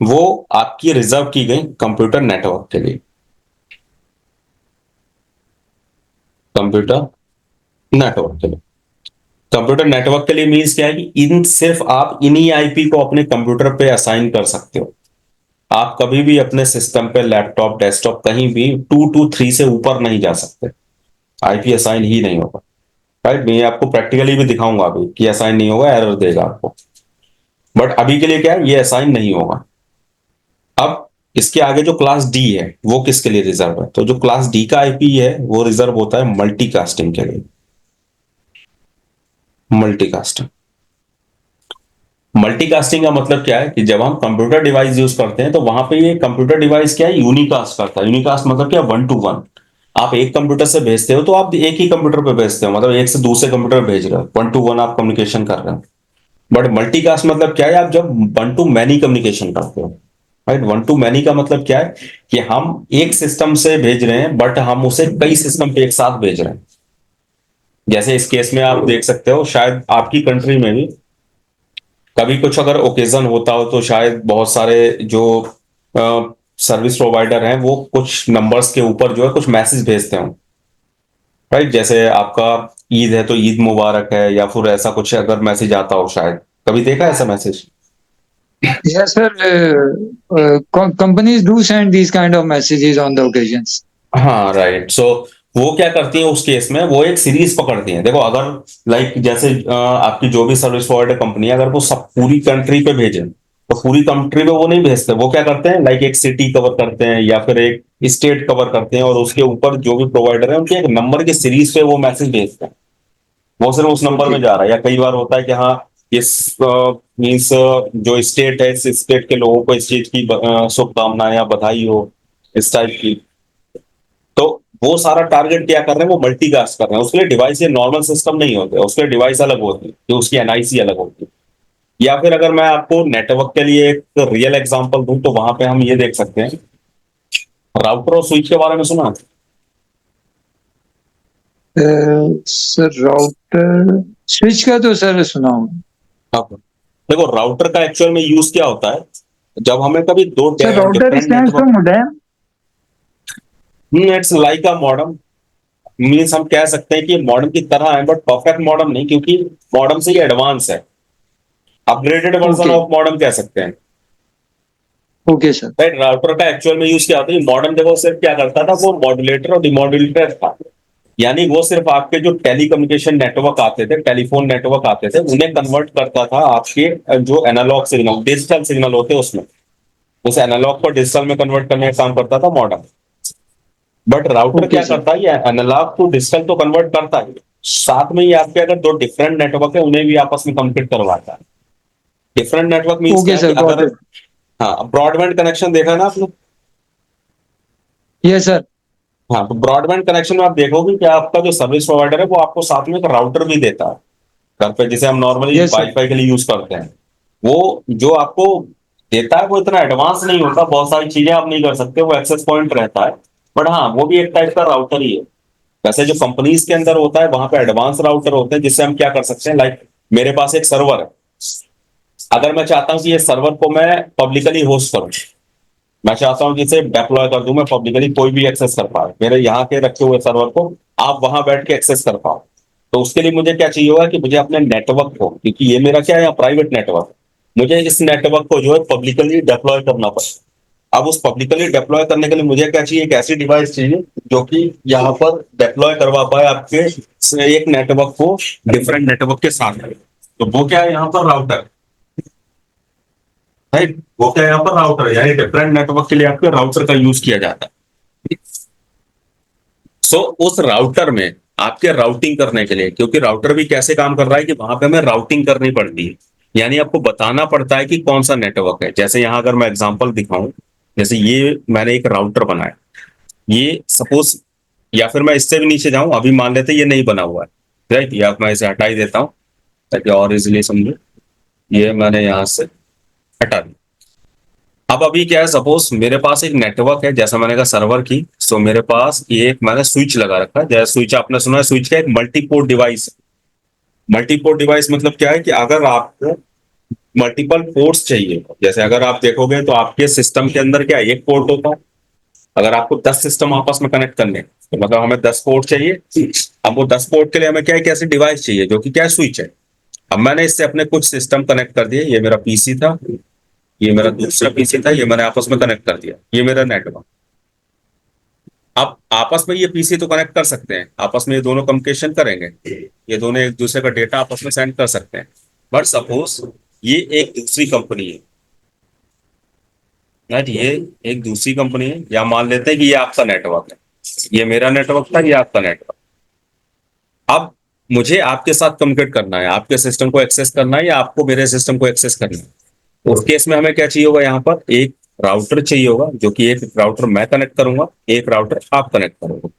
वो आपकी रिजर्व की गई कंप्यूटर नेटवर्क के लिए। कंप्यूटर नेटवर्क के लिए, कंप्यूटर नेटवर्क के लिए मीन्स क्या है कि इन सिर्फ आप इन्हीं आईपी को अपने कंप्यूटर पे असाइन कर सकते हो। आप कभी भी अपने सिस्टम पे, लैपटॉप डेस्कटॉप कहीं भी 223 से ऊपर नहीं जा सकते, आईपी असाइन ही नहीं होगा। राइट, मैं आपको प्रैक्टिकली भी दिखाऊंगा अभी कि असाइन नहीं होगा, एरर देगा आपको। बट अभी के लिए क्या है, ये असाइन नहीं होगा। अब इसके आगे जो क्लास डी है वो किसके लिए रिजर्व है, तो जो क्लास डी का आईपी है वो रिजर्व होता है मल्टीकास्टिंग के लिए। मल्टीकास्टिंग, मल्टीकास्टिंग का मतलब क्या है कि जब हम कंप्यूटर डिवाइस यूज करते हैं तो वहां पे ये कंप्यूटर डिवाइस क्या है, यूनिकास्ट करता है। यूनिकास्ट मतलब क्या, 1 to 1। आप एक कंप्यूटर से भेजते हो तो आप एक ही कंप्यूटर पे भेजते हो, मतलब एक से दूसरे कंप्यूटर पे भेज रहे हो, 1 to 1 आप कम्युनिकेशन कर रहे हो। बट मल्टीकास्ट मतलब क्या है, आप जब 1 to many कम्युनिकेशन करते हो। राइट, 1 to many का मतलब क्या है कि हम एक सिस्टम से भेज रहे हैं बट हम उसे कई सिस्टम पे एक साथ भेज रहे हैं। जैसे इस केस में आप देख सकते हो, शायद आपकी कंट्री में भी कभी कुछ अगर ओकेजन होता हो तो शायद बहुत सारे जो सर्विस प्रोवाइडर हैं वो कुछ नंबर्स के ऊपर जो है कुछ मैसेज भेजते हो। राइट, जैसे आपका ईद है तो ईद मुबारक है, या फिर ऐसा कुछ अगर मैसेज आता हो, शायद कभी देखा है ऐसा message. Yes, sir. Companies do send these kind of messages on the occasions. हाँ राइट, सो वो क्या करती है उस केस में, वो एक सीरीज पकड़ती है। देखो अगर लाइक जैसे आपकी जो भी सर्विस प्रोवाइडर कंपनी है, अगर वो सब पूरी कंट्री पे भेजे तो पूरी कंट्री पे वो नहीं भेजते। वो क्या करते हैं, लाइक एक सिटी कवर करते हैं या फिर एक स्टेट कवर करते हैं, और उसके ऊपर जो भी प्रोवाइडर है उनके एक नंबर की सीरीज पे वो मैसेज भेजते हैं। वो सिर्फ उस नंबर में Okay. जा रहा है। या कई बार होता है कि हाँ इस मीन्स जो स्टेट है, इस स्टेट के लोगों को इस चीज की शुभकामनाएं या बधाई हो, इस टाइप की। तो वो सारा टारगेट क्या कर रहे हैं, वो मल्टीकास्ट कर रहे हैं। उसके लिए डिवाइस ये नॉर्मल सिस्टम नहीं होते, उसके लिए डिवाइस अलग होती है, जो उसकी एनआईसी अलग होती है। या फिर अगर मैं आपको नेटवर्क के लिए एक रियल एग्जांपल दूं तो वहां पे हम ये देख सकते हैं, राउटर और स्विच के बारे में सुना। सर राउटर स्विच का तो सर सुना हूँ। हाँ। देखो राउटर का एक्चुअल में यूज क्या होता है, जब हमें कभी दो sir router different stands for network, modem. It's like a modern, means हम कह सकते हैं कि मॉडर्न की तरह है बट परफेक्ट मॉडर्न नहीं, क्योंकि मॉडर्न से ये एडवांस है, upgraded version okay. Of modern कह सकते हैं। Okay sir. राइट, राउटर का एक्चुअल में यूज क्या होता है, मॉडर्न देखो सिर्फ क्या करता था, वो मॉड्यूलेटर और डिमॉड्यूलेटर था। यानी वो सिर्फ आपके जो टेलीकम्युनिकेशन नेटवर्क आते थे, टेलीफोन नेटवर्क आते थे, उन्हें कन्वर्ट करता था आपके जो एनालॉग सिग्नल, डिजिटल सिग्नल होते उसमें, उस एनालॉग को डिजिटल में कन्वर्ट करने का काम करता था मॉडर्न। बट राउटर ओके क्या सर। करता है, ये एनालॉग टू डिजिटल तो कन्वर्ट करता है, साथ में ही आपके अगर दो डिफरेंट नेटवर्क है उन्हें भी आपस में कम्युनिकेट करवाता है। डिफरेंट नेटवर्क मीन्स ओके क्या है कि सर, गॉट अगर, इट। हाँ ब्रॉडबैंड कनेक्शन देखा ना आपने। Yes sir. हाँ, तो ब्रॉडबैंड कनेक्शन में आप देखोगे कि आपका जो सर्विस प्रोवाइडर है वो आपको साथ में एक राउटर भी देता है घर पे, जिसे हम नॉर्मली यस सर। वाईफाई के लिए यूज करते हैं। वो जो आपको देता है वो इतना एडवांस नहीं होता, बहुत सारी चीजें आप नहीं कर सकते, वो एक्सेस पॉइंट रहता है। बट हाँ वो भी एक टाइप का राउटर ही है। वैसे जो कंपनीज के अंदर होता है वहां पे एडवांस राउटर होते हैं, जिससे हम क्या कर सकते हैं, लाइक मेरे पास एक सर्वर है, अगर मैं चाहता हूं कि ये सर्वर को मैं पब्लिकली होस्ट करूं, मैं चाहता हूं कि इसे डिप्लॉय कर दूं, मैं पब्लिकली कोई भी एक्सेस कर पाए, मेरे यहाँ के रखे हुए सर्वर को आप वहां बैठ के एक्सेस कर पाओ। तो उसके लिए मुझे क्या चाहिए होगा कि मुझे अपने नेटवर्क को, क्योंकि ये मेरा क्या है प्राइवेट नेटवर्क, मुझे इस नेटवर्क को जो है पब्लिकली डिप्लॉय करना पड़ेगा। अब उस पब्लिकली डिप्लॉय करने के लिए मुझे क्या चाहिए, एक ऐसी डिवाइस चाहिए जो कि यहाँ पर डिप्लॉय करवा पाए आपके एक नेटवर्क को डिफरेंट नेटवर्क के साथ। तो वो क्या है यहाँ पर राउटर, राइट, वो क्या है यहाँ पर राउटर, यानी डिफरेंट नेटवर्क के लिए आपके राउटर का यूज किया जाता है। सो उस राउटर में आपके राउटिंग करने के लिए, क्योंकि राउटर भी कैसे काम कर रहा है कि वहां पे हमें राउटिंग करनी पड़ती है, यानी आपको बताना पड़ता है कि कौन सा नेटवर्क है। जैसे यहां अगर मैं एग्जांपल दिखाऊं, जैसे ये मैंने एक राउटर बनाया, ये सपोज, या फिर मैं इससे भी नीचे जाऊं, अभी मान लेते ये नहीं बना हुआ है, राइट, या मैं इसे हटा ही देता हूं ताकि और इजिली समझो। ये मैंने यहां से हटा दिया। अब अभी क्या है, सपोज मेरे पास एक नेटवर्क है, जैसा मैंने कहा सर्वर की, सो मेरे पास ये एक मैंने स्विच लगा रखा है। जैसे स्विच आपने सुना है, स्विच का एक मल्टीपोर्ट डिवाइस। मल्टीपोर्ट डिवाइस मतलब क्या है कि अगर आपको मल्टीपल पोर्ट्स चाहिए, जैसे अगर आप देखोगे तो आपके सिस्टम के अंदर क्या एक पोर्ट होता है, अगर आपको 10 सिस्टम आपस में कनेक्ट करने हैं, तो मतलब हमें 10 पोर्ट चाहिए। अब वो 10 पोर्ट के लिए हमें क्या है, एक ऐसी डिवाइस चाहिए जो कि क्या स्विच है। अब मैंने इससे अपने कुछ सिस्टम कनेक्ट कर दिए, ये मेरा पीसी था, ये मेरा दूसरा पीसी था, ये मैंने आपस में कनेक्ट कर दिया, ये मेरा नेटवर्क। अब आपस में ये पीसी तो कनेक्ट कर सकते हैं, आपस में ये दोनों कम्युनिकेशन करेंगे, ये दोनों एक दूसरे का डेटा आपस में सेंड कर सकते हैं। बट सपोज ये एक दूसरी कंपनी है, राइट, ये एक दूसरी कंपनी है, या मान लेते हैं कि ये आपका नेटवर्क है, ये मेरा नेटवर्क था, ये आपका नेटवर्क। अब मुझे आपके साथ कम्युनिकेट करना है, आपके सिस्टम को एक्सेस करना है, या आपको मेरे सिस्टम को एक्सेस करना है। उस केस में हमें क्या चाहिए होगा, यहाँ पर एक राउटर चाहिए होगा, जो कि एक राउटर मैं कनेक्ट करूंगा, एक राउटर आप कनेक्ट करोगे,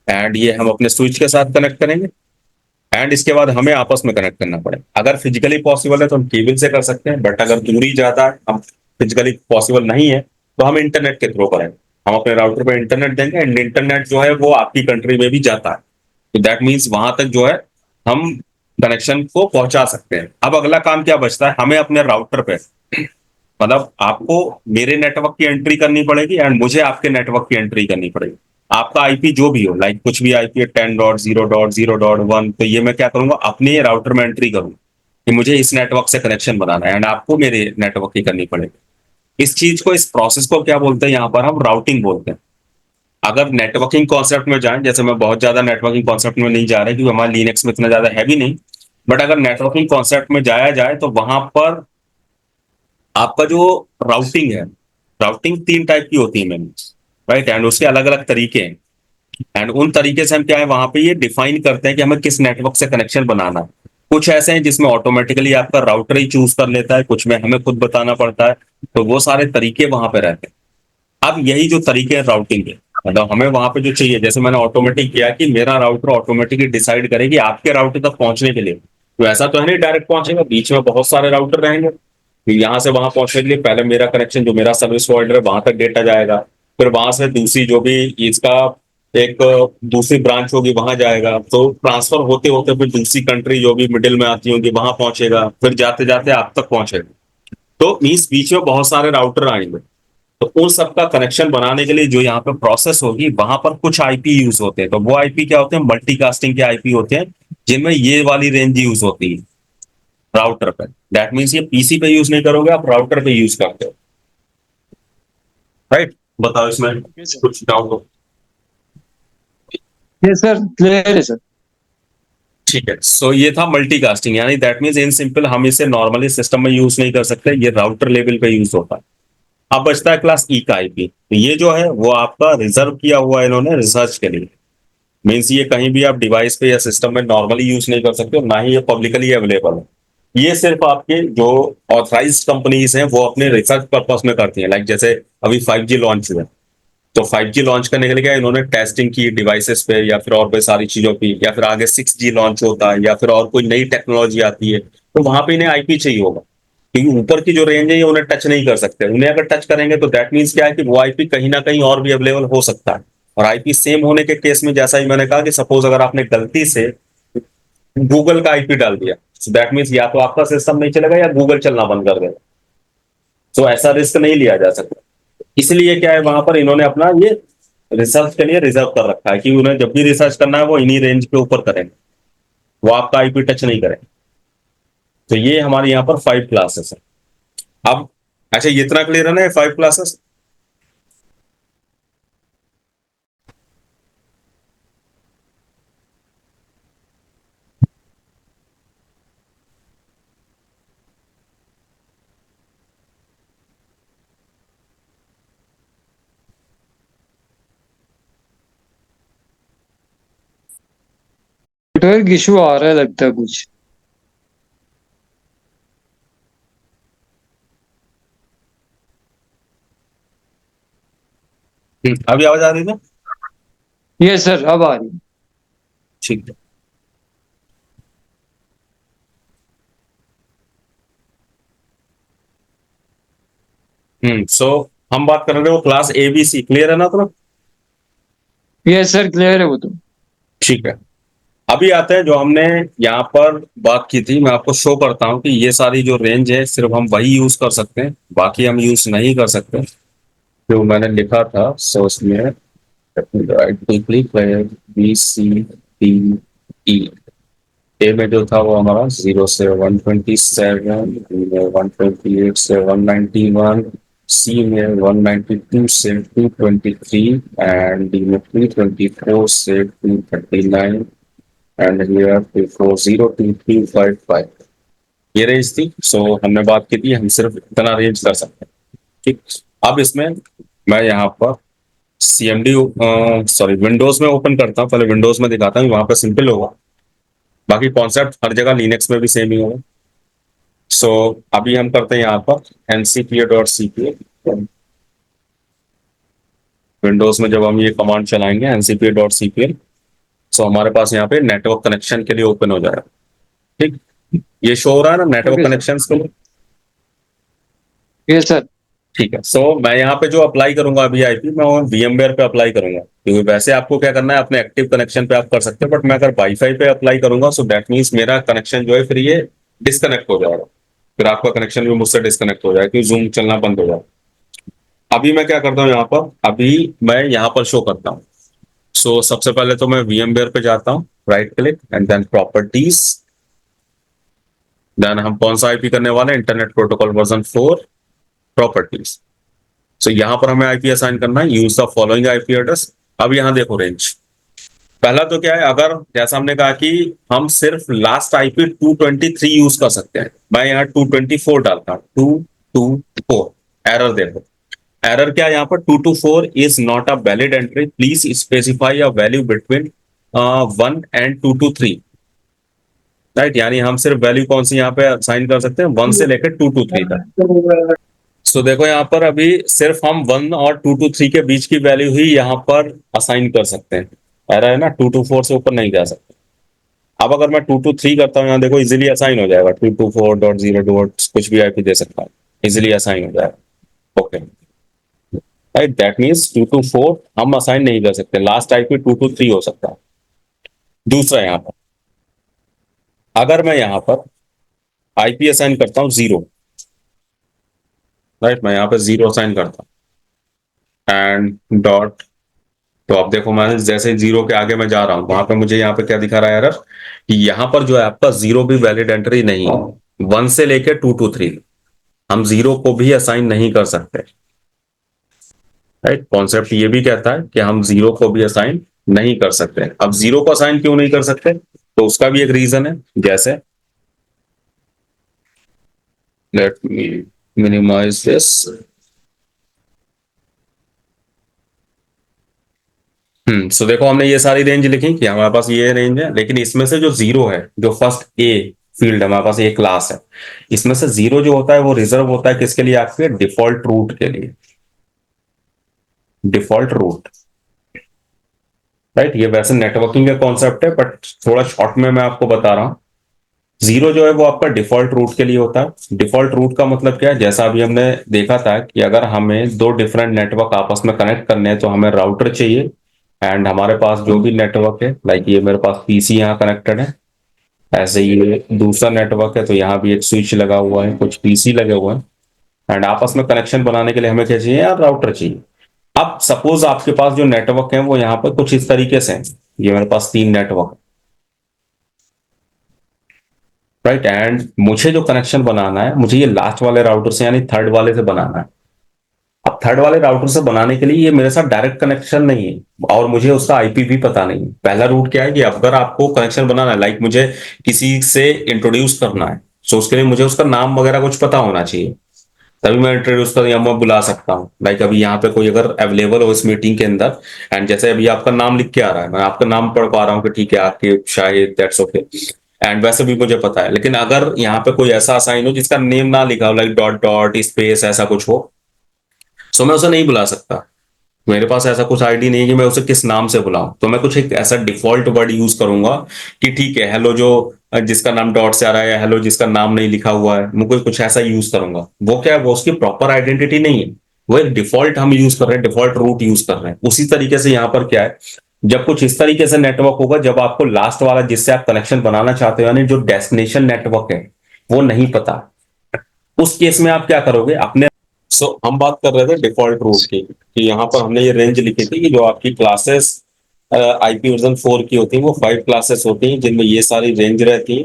एंड ये हम अपने स्विच के साथ कनेक्ट करेंगे, एंड इसके बाद हमें आपस में कनेक्ट करना पड़ेगा। अगर फिजिकली पॉसिबल है तो हम केबल से कर सकते हैं, बट अगर दूरी ज्यादा है, हम फिजिकली पॉसिबल नहीं है, तो हम इंटरनेट के थ्रू करेंगे। हम अपने राउटर पे इंटरनेट देंगे, एंड इंटरनेट जो है वो आपकी कंट्री में भी जाता है, तो दैट मीन्स वहां तक जो है हम कनेक्शन को पहुंचा सकते हैं। अब अगला काम क्या बचता है, हमें अपने राउटर पे, मतलब आपको मेरे नेटवर्क की एंट्री करनी पड़ेगी, एंड मुझे आपके नेटवर्क की एंट्री करनी पड़ेगी। आपका आईपी जो भी हो, लाइक कुछ भी आईपी है, 10.0.0.1, तो ये मैं क्या करूंगा, अपने राउटर में एंट्री करूंगा कि मुझे इस नेटवर्क से कनेक्शन बनाना है, एंड आपको मेरे नेटवर्क की करनी पड़ेगी। इस चीज को, इस प्रोसेस को क्या बोलते हैं, यहाँ पर हम राउटिंग बोलते हैं। अगर नेटवर्किंग कॉन्सेप्ट में जाएं, जैसे मैं बहुत ज्यादा नेटवर्किंग कॉन्सेप्ट में नहीं जा रहा, क्योंकि हमारा लिनक्स में इतना ज्यादा है भी नहीं, बट अगर नेटवर्किंग कॉन्सेप्ट में जाया जाए तो वहां पर आपका जो राउटिंग है, राउटिंग 3 टाइप की होती है मैम, राइट, एंड उसके अलग अलग तरीके हैं, एंड उन तरीके से हम क्या है वहां पे ये डिफाइन करते हैं कि हमें किस नेटवर्क से कनेक्शन बनाना है। कुछ ऐसे हैं जिसमें ऑटोमेटिकली आपका राउटर ही चूज कर लेता है, कुछ में हमें खुद बताना पड़ता है, तो वो सारे तरीके वहां पे रहते हैं। अब यही जो तरीके हैं राउटिंग के, मतलब हमें वहां पे जो चाहिए, जैसे मैंने ऑटोमेटिक किया कि मेरा राउटर ऑटोमेटिकली डिसाइड करे कि आपके राउटर तक पहुंचने के लिए, तो ऐसा तो है नहीं डायरेक्ट पहुंचेगा, बीच में बहुत सारे राउटर रहेंगे, यहाँ से वहां पहुंचने के लिए पहले मेरा कनेक्शन, जो मेरा सर्विस प्रोवाइडर है, वहां तक डेटा जाएगा, फिर वहां से दूसरी जो भी इसका एक दूसरी ब्रांच होगी वहां जाएगा, तो ट्रांसफर होते होते फिर दूसरी कंट्री जो भी मिडिल में आती होगी वहां पहुंचेगा, फिर जाते जाते आप तक पहुंचेगा। तो मीन्स बीच में बहुत सारे राउटर आएंगे, तो उन सबका कनेक्शन बनाने के लिए जो यहाँ पे प्रोसेस होगी, वहां पर कुछ आईपी यूज होते हैं। तो वो आईपी क्या होते हैं, मल्टीकास्टिंग के आईपी होते हैं, जिनमें ये वाली रेंज यूज होती है राउटर पे। दैट मीन्स ये पीसी पे यूज नहीं करोगे, आप राउटर पे यूज करते हो, राइट। बताओ इसमें कुछ डाउट हो? यस सर, क्लियर है सर। ठीक है, सो ये था मल्टीकास्टिंग, यानी दैट मीन्स इन सिंपल हम इसे नॉर्मली सिस्टम में यूज नहीं कर सकते, ये राउटर लेवल पे यूज होता है। अब बचता है क्लास ई का आईपी, तो ये जो है वो आपका रिजर्व किया हुआ है इन्होंने रिसर्च के लिए। मीन्स ये कहीं भी आप डिवाइस पे या सिस्टम में नॉर्मली यूज नहीं कर सकते, और ना ही ये पब्लिकली अवेलेबल है। ये सिर्फ आपके जो ऑथराइज्ड कंपनीज हैं वो अपने रिसर्च पर्पस में करती हैं। लाइक जैसे अभी 5G लॉन्च हुआ, तो 5G लॉन्च करने के लिए क्या इन्होंने टेस्टिंग की डिवाइसेस पे, या फिर और भी सारी चीजों की, या फिर आगे 6G लॉन्च होता है, या फिर और कोई नई टेक्नोलॉजी आती है, तो वहां पे इन्हें आईपी चाहिए होगा, क्योंकि ऊपर की जो रेंज है ये उन्हें टच नहीं कर सकते। उन्हें अगर टच करेंगे तो दैट मीन्स क्या है कि वो आईपी कहीं ना कहीं और भी अवेलेबल हो सकता है। और आईपी सेम होने के केस में, जैसा ही मैंने कहा कि सपोज अगर आपने गलती से गूगल का आईपी डाल दिया, सो दैट मीन्स या तो आपका सिस्टम नहीं चलेगा या गूगल चलना बंद कर देगा। तो ऐसा रिस्क नहीं लिया जा सकता। इसलिए क्या है वहां पर इन्होंने अपना ये रिसर्च के लिए रिजर्व कर रखा है कि उन्हें जब भी रिसर्च करना है वो इन्हीं रेंज के ऊपर करेंगे, वो आपका आईपी टच नहीं करेंगे। तो ये हमारे यहाँ पर 5 क्लासेस है। अब अच्छा, ये इतना क्लियर है ना, ये 5 क्लासेस। नेटवर्क इशू आ रहा है लगता है कुछ। अभी आवाज आ रही है? ये सर अब आ रही है। ठीक है। सो हम बात कर रहे थे वो class A B C, clear है ना तुम्हें? ये सर क्लियर है वो तो। ठीक है। अभी आते हैं जो हमने यहाँ पर बात की थी, मैं आपको शो करता हूँ कि ये सारी जो रेंज है सिर्फ हम वही यूज कर सकते हैं, बाकी हम यूज नहीं कर सकते। जो मैंने लिखा था, सो उसमें right click B C D E. A में जो था वो हमारा 0 से 127, बी में 128 से 191, सी में 192 से 223, एंड डी में 324 से 239, एंड हियर 240 to 255। ये रेंज थी। सो हमने बात की थी हम सिर्फ इतना रेंज कर सकते हैं। ठीक। अब इसमें मैं यहाँ पर CMD, सॉरी, विंडोज में ओपन करता हूँ, पहले विंडोज में दिखाता हूँ, वहां पर सिंपल होगा। बाकी कॉन्सेप्ट हर जगह लिनक्स में भी सेम ही होगा। सो अभी हम करते हैं यहाँ पर ncpa.cpa। विंडोज में जब हम ये कमांड चलाएंगे ncpa.cpa, सो हमारे पास यहाँ पे नेटवर्क कनेक्शन के लिए ओपन हो जाएगा। ठीक। ये शो हो रहा है ना नेटवर्क ओके सर। कनेक्शन के लिए? ये सर। ठीक है। सो मैं यहाँ पे जो अप्लाई करूंगा अभी आईपी, मैं वो VMware पे अप्लाई करूंगा, क्योंकि वैसे आपको क्या करना है अपने एक्टिव कनेक्शन पे आप कर सकते हैं, बट मैं अगर वाईफाई पे अप्लाई करूंगा सो दैट मीन्स मेरा कनेक्शन जो है फिर ये डिस्कनेक्ट हो जाएगा, फिर आपका कनेक्शन भी मुझसे डिस्कनेक्ट हो जाएगा क्योंकि जूम चलना बंद हो जाएगा। अभी मैं क्या करता हूँ यहाँ पर, अभी मैं यहाँ पर शो करता हूँ। सो सबसे पहले तो मैं VMware पे जाता हूँ, right click and then properties. Then हम कौन सा आईपी करने वाले हैं, internet protocol version 4, properties. So यहाँ पर हमें आईपी असाइन करना है, use the following IP address. अब यहाँ देखो रेंज, पहला तो क्या है, अगर जैसा हमने कहा कि हम सिर्फ लास्ट आईपी 223 यूज कर सकते हैं, मैं यहाँ 224 डालता हूँ, 224। एरर देखो, एरर क्या है यहाँ पर, 224 is not a valid entry, please specify a value between 1 and 223। Right, यानी हम सिर्फ वैल्यू कौन सी यहाँ पे असाइन कर सकते हैं, 1 से लेकर 223 तक। सो देखो यहाँ पर अभी सिर्फ हम 1 और 223 के बीच की वैल्यू ही यहाँ पर असाइन कर सकते हैं। एरर है ना, 224 से ऊपर नहीं जा सकते। अब अगर मैं 223 करता हूँ, यहाँ देखो इजिली असाइन हो जाएगा, 224.0. कुछ भी आईपी दे सकता हूँ, इजिली असाइन हो जाएगा। ओके, राइट, दैट मीन्स 224 हम असाइन नहीं कर सकते, लास्ट आईपी 223 हो सकता है। दूसरा यहाँ पर अगर मैं यहाँ पर आईपी असाइन करता हूँ 0, राइट, मैं यहाँ पे 0 असाइन करता हूँ एंड डॉट, तो अब देखो मैं जैसे 0 के आगे मैं जा रहा हूं वहां पे मुझे यहाँ पे क्या दिखा रहा है एरर, कि यहाँ पर जो है आपका 0 भी वैलिड एंट्री नहीं है, 1 से लेके 223 हम 0 को भी असाइन नहीं कर सकते। राइट, कॉन्सेप्ट ये भी कहता है कि हम 0 को भी असाइन नहीं कर सकते। अब 0 को असाइन क्यों नहीं कर सकते, तो उसका भी एक रीजन है। जैसे लेट मी मिनिमाइज दिस। सो देखो हमने ये सारी रेंज लिखी कि हमारे पास ये रेंज है, लेकिन इसमें से जो 0 है, जो फर्स्ट ए फील्ड हमारे पास एक क्लास है, इसमें से 0 जो होता है वो रिजर्व होता है किसके लिए, आपके डिफॉल्ट रूट के लिए। डिफॉल्ट रूट, राइट, ये वैसे नेटवर्किंग का कॉन्सेप्ट है बट थोड़ा शॉर्ट में मैं आपको बता रहा हूं। 0 जो है वो आपका डिफॉल्ट रूट के लिए होता है। डिफॉल्ट रूट का मतलब क्या है, जैसा अभी हमने देखा था कि अगर हमें दो डिफरेंट नेटवर्क आपस में कनेक्ट करने हैं तो हमें राउटर चाहिए, एंड हमारे पास जो भी नेटवर्क है, लाइक ये मेरे पास पीसी यहाँ कनेक्टेड है, ऐसे ही ये दूसरा नेटवर्क है तो यहाँ भी एक स्विच लगा हुआ है, कुछ पीसी लगे हुए हैं। एंड आपस में कनेक्शन बनाने के लिए हमें क्या चाहिए यार, राउटर चाहिए। अब सपोज आपके पास जो नेटवर्क है वो यहाँ पर कुछ इस तरीके से है, ये मेरे पास 3 नेटवर्क, राइट, एंड मुझे जो कनेक्शन बनाना है मुझे ये लास्ट वाले राउटर से यानी थर्ड वाले से बनाना है। अब थर्ड वाले राउटर से बनाने के लिए ये मेरे साथ डायरेक्ट कनेक्शन नहीं है और मुझे उसका आईपी भी पता नहीं है। पहला रूट क्या है कि अगर आपको कनेक्शन बनाना है, लाइक मुझे किसी से इंट्रोड्यूस करना है, सो उसके लिए मुझे उसका नाम वगैरह कुछ पता होना चाहिए, तभी मैं इंट्रोड्यूस कर या मैं बुला सकता हूँ। लाइक अभी यहाँ पे कोई अगर अवेलेबल हो इस मीटिंग के अंदर, एंड जैसे अभी आपका नाम लिख के आ रहा है, मैं आपका नाम पढ़ पा रहा हूँ कि ठीक है आपके शाहिद, दैट्स ओके, एंड वैसे भी मुझे पता है। लेकिन अगर यहाँ पे कोई ऐसा असाइन हो जिसका नेम ना लिखा हो, लाइक डॉट डॉट स्पेस ऐसा कुछ हो, सो मैं उसे नहीं बुला सकता। मेरे पास ऐसा कुछ आईडी नहीं है कि मैं उसे किस नाम से बुलाऊं, तो मैं कुछ एक ऐसा डिफॉल्ट वर्ड यूज करूंगा कि ठीक है हेलो जो जिसका नाम डॉट से आ रहा है, या हेलो जिसका नाम नहीं लिखा हुआ है, मैं कोई कुछ ऐसा यूज करूंगा। वो क्या है, वो उसकी प्रॉपर आइडेंटिटी नहीं है, वो एक डिफॉल्ट हम यूज कर रहे हैं, डिफॉल्ट रूट यूज कर रहे हैं। उसी तरीके से यहाँ पर क्या है, जब कुछ इस तरीके से नेटवर्क होगा, जब आपको लास्ट वाला जिससे आप कनेक्शन बनाना चाहते हो यानी जो डेस्टिनेशन नेटवर्क है वो नहीं पता, उस केस में आप क्या करोगे अपने। हम बात कर रहे थे डिफॉल्ट रूट की, कि यहाँ पर हमने ये रेंज लिखी थी कि जो आपकी क्लासेस आईपी वर्जन 4 की होती है वो 5 क्लासेस होती हैं जिनमें ये सारी रेंज रहती है,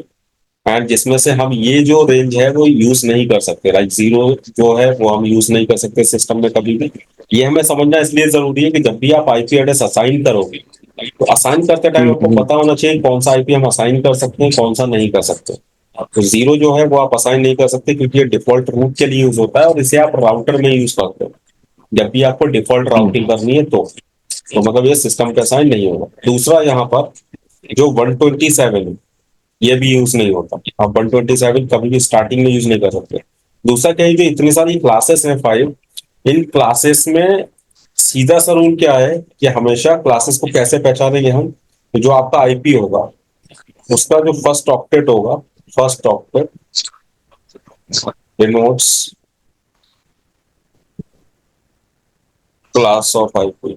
एंड जिसमें से हम ये जो रेंज है वो यूज नहीं कर सकते, लाइक 0 जो है वो हम यूज नहीं कर सकते सिस्टम में कभी भी। ये हमें समझना इसलिए जरूरी है कि जब भी आप आईपी एड्रेस असाइन करोगे, तो असाइन करते टाइम आपको पता होना चाहिए कौन सा आईपी हम असाइन कर सकते हैं, कौन सा नहीं कर सकते। तो 0 जो है वो आप असाइन नहीं कर सकते क्योंकि ये डिफॉल्ट रूट के लिए यूज होता है और इसे आप राउटर में यूज करते हो जब भी आपको डिफॉल्ट राउटिंग करनी है तो मतलब ये सिस्टम का असाइन नहीं होगा। दूसरा यहाँ पर जो 127 है ये भी यूज नहीं होता, आप 127 कभी भी स्टार्टिंग में यूज नहीं कर सकते। दूसरा क्या है, जो इतनी सारी क्लासेस हैं 5, इन क्लासेस में सीधा सा रूल क्या है कि हमेशा क्लासेस को कैसे पहचानेंगे हम, तो जो आपका आईपी होगा उसका जो फर्स्ट ऑक्टेट होगा, first octet denotes class of IP.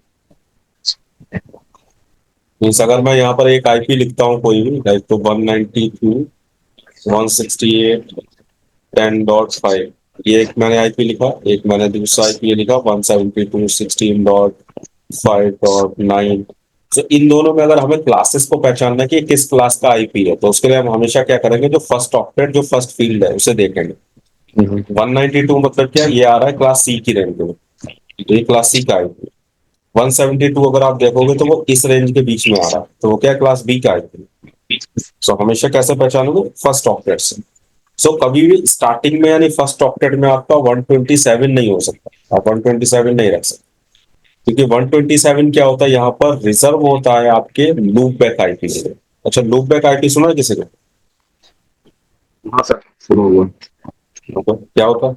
Means अगर मैं यहाँ पर एक आईपी लिखता हूँ कोई भी, लाइक तो 192.168.10.5, ये एक मैंने आईपी लिखा, एक मैंने दूसरा आईपी लिखा 172.16.5.9। तो इन दोनों में अगर हमें क्लासेस को पहचानना है कि किस क्लास का आईपी है, तो उसके लिए हम हमेशा क्या करेंगे, जो फर्स्ट ऑक्टेट जो फर्स्ट फील्ड है उसे देखेंगे। 192 मतलब क्या, ये आ रहा है क्लास सी की रेंज में, तो ये क्लास सी का आईपी। 172 अगर आप देखोगे तो वो इस रेंज के बीच में आ रहा है, तो वो क्या क्लास बी का आईपी। सो हमेशा कैसे पहचानोगे, फर्स्ट ऑक्टेट से। सो कभी भी स्टार्टिंग में यानी फर्स्ट ऑक्टेट में आपका 127 नहीं हो सकता, आप 127 नहीं रख सकते, क्योंकि 127 क्या होता है, यहाँ पर रिजर्व होता है आपके लूप बैक आईपी से। अच्छा, लूप बैक आईपी सुना है किसी ने? हाँ सर, सुना हुआ। क्या होता है?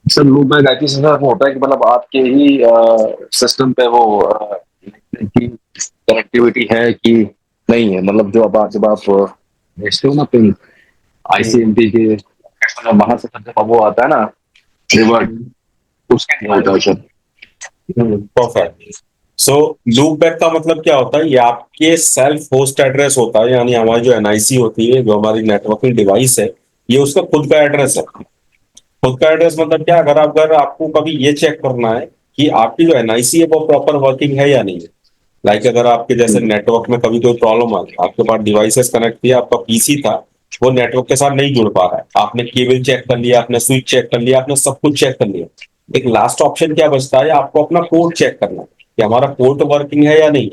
सर लूप बैक आईपी से सर वो होता है कि मतलब आपके ही सिस्टम पे वो की कनेक्टिविटी है कि नहीं है, मतलब जो अब आप जब आप भेजते हो ना पिन आईसीएमपी के, वहां से जब वो आता है ना रिवर्ट, उसके लिए होता है सर। परफेक्ट। सो लूप बैक का मतलब क्या होता है, ये आपके सेल्फ होस्ट एड्रेस होता है, यानी हमारी जो एनआईसी होती है, जो हमारी नेटवर्किंग डिवाइस है, ये उसका खुद का एड्रेस है। खुद का एड्रेस मतलब क्या, अगर आपको कभी ये चेक करना है कि आपकी जो एनआईसी है वो प्रॉपर वर्किंग है या नहीं है, लाइक अगर आपके जैसे नेटवर्क में कभी कोई प्रॉब्लम आ गई, आपके पास डिवाइसेस कनेक्ट किया, आपका पीसी था वो नेटवर्क के साथ नहीं जुड़ पा रहा है, आपने केबल चेक कर लिया, आपने स्विच चेक कर लिया, आपने सब कुछ चेक कर लिया, एक लास्ट ऑप्शन क्या बचता है, आपको अपना पोर्ट चेक करना है कि हमारा पोर्ट वर्किंग है या नहीं।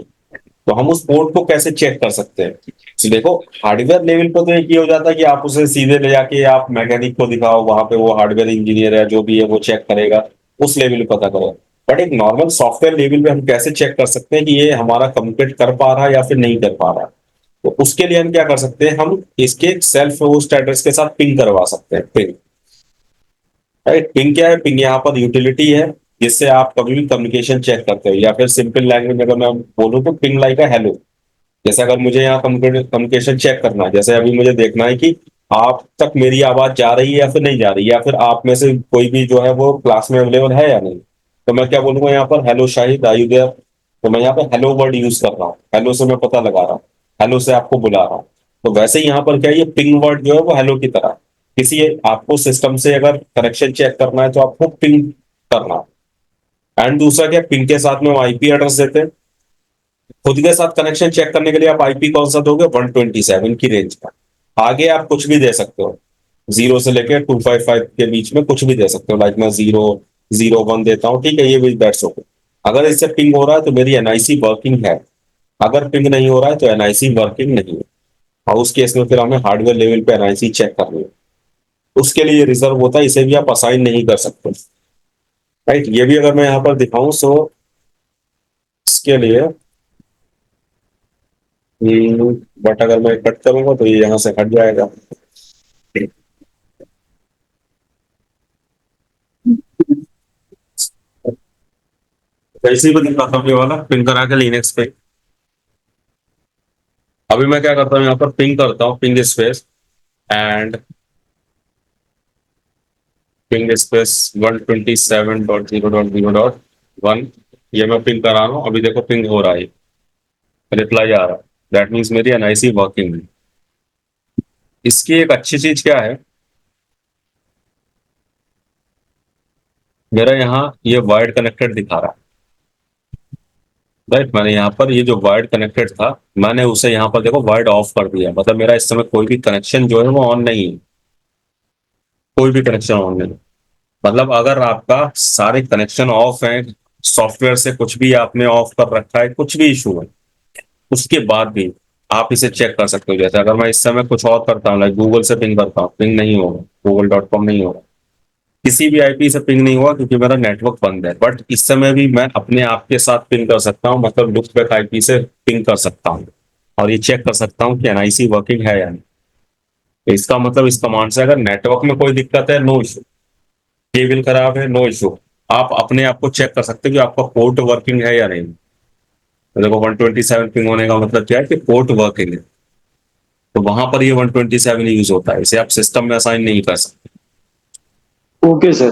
तो हम उस पोर्ट को कैसे चेक कर सकते हैं, तो देखो हार्डवेयर लेवल पर तो एक ये हो जाता है कि आप उसे सीधे ले जाके आप मैकेनिक को दिखाओ, वहां पे वो हार्डवेयर इंजीनियर है जो भी है वो चेक करेगा, उस लेवल पे पता करेगा। बट एक नॉर्मल सॉफ्टवेयर लेवल पे हम कैसे चेक कर सकते हैं कि ये हमारा कम्युनिकेट कर पा रहा है या फिर नहीं कर पा रहा है, तो उसके लिए हम क्या कर सकते हैं, हम इसके सेल्फ होस्ट एड्रेस के साथ पिंग करवा सकते हैं, पिंग। राइट, पिंग क्या है, पिंग यहाँ पर यूटिलिटी है जिससे आप कभी भी कम्युनिकेशन चेक करते हो, या फिर सिंपल लैंग्वेज में अगर मैं बोलूँ तो पिंग लाइक है हेलो। जैसे अगर मुझे यहाँ कम्युनिकेशन चेक करना है, जैसे अभी मुझे देखना है कि आप तक मेरी आवाज जा रही है या फिर नहीं जा रही, या फिर आप में से कोई भी जो है वो क्लास में अवेलेबल है या नहीं, तो मैं क्या बोलूंगा यहाँ पर, hello Shahid are you there. तो मैं यहाँ पे हेलो वर्ड यूज कर रहा हूँ, हेलो से मैं पता लगा रहा हूँ, हेलो से आपको बुला रहा हूँ। तो वैसे ही यहाँ पर क्या है, ये पिंग वर्ड जो है वो हेलो की तरह है किसी आपको सिस्टम से अगर कनेक्शन चेक करना है तो आपको पिंग करना। एंड दूसरा क्या, पिंग के साथ में वो आईपी एड्रेस देते हैं। खुद के साथ कनेक्शन चेक करने के लिए आप आईपी कौन सा दोगे, 127 की रेंज का। आगे आप कुछ भी दे सकते हो, 0 से लेके 255 के बीच में कुछ भी दे सकते हो। लाइक मैं 001 देता हूँ, ठीक है, ये भी दैट्स ओके। अगर इससे पिंग हो रहा है तो मेरी एनआईसी वर्किंग है, अगर पिंग नहीं हो रहा है तो एनआईसी वर्किंग नहीं है। और उस केस में फिर हमें हार्डवेयर लेवल पे एनआईसी चेक करनी है। उसके लिए रिजर्व होता है, इसे भी आप असाइन नहीं कर सकते। राइट, ये भी अगर मैं यहाँ पर दिखाऊं सो इसके लिए, बट अगर मैं कट करूंगा तो ये यहाँ से हट जाएगा। वैसे ही दिखाता हूँ ये वाला पिंग करा के लिनक्स पे। अभी मैं क्या करता हूँ, यहाँ पर पिंग करता हूँ, ping space and ping space 127.0.0.1। ये मैं पिंग करा रहा हूँ, अभी देखो पिंग हो रहा है, रिप्लाई आ रहा है। दैट मीन्स मेरी एनआईसी वर्किंग है। इसकी एक अच्छी चीज क्या है, मेरा यहाँ ये वायर्ड कनेक्टेड दिखा रहा है। राइट, मैंने यहाँ पर ये जो वायर्ड कनेक्टेड था, मैंने उसे यहाँ पर देखो वायर्ड ऑफ कर दिया। मतलब मेरा इस समय कोई भी कनेक्शन जो है वो ऑन नहीं है, कोई भी कनेक्शन ऑन नहीं। मतलब अगर आपका सारे कनेक्शन ऑफ हैं, सॉफ्टवेयर से कुछ भी आपने ऑफ कर रखा है, कुछ भी इशू है, उसके बाद भी आप इसे चेक कर सकते हो। जैसे अगर मैं इस समय कुछ और करता हूँ, लाइक गूगल से पिंग करता हूँ, पिंग नहीं होगा, google.com नहीं होगा, किसी भी आईपी से पिंग नहीं हुआ क्योंकि मेरा नेटवर्क बंद है। बट इस समय भी मैं अपने आप के साथ पिंग कर सकता हूँ, मतलब लुक बैक आईपी से पिंग कर सकता हूँ और ये चेक कर सकता हूँ कि एनआईसी वर्किंग है या नहीं। तो इसका मतलब इस कमांड से अगर नेटवर्क में कोई दिक्कत है, नो इशू, केबल खराब है, नो इशू, आप अपने आप को चेक कर सकते हो कि आपका पोर्ट वर्किंग है या नहीं। तो देखो 127 पिंग होने का मतलब क्या है कि पोर्ट वर्किंग है, तो वहां पर ये 127 यूज होता है। इसे आप सिस्टम में असाइन नहीं कर सकते। Okay sir.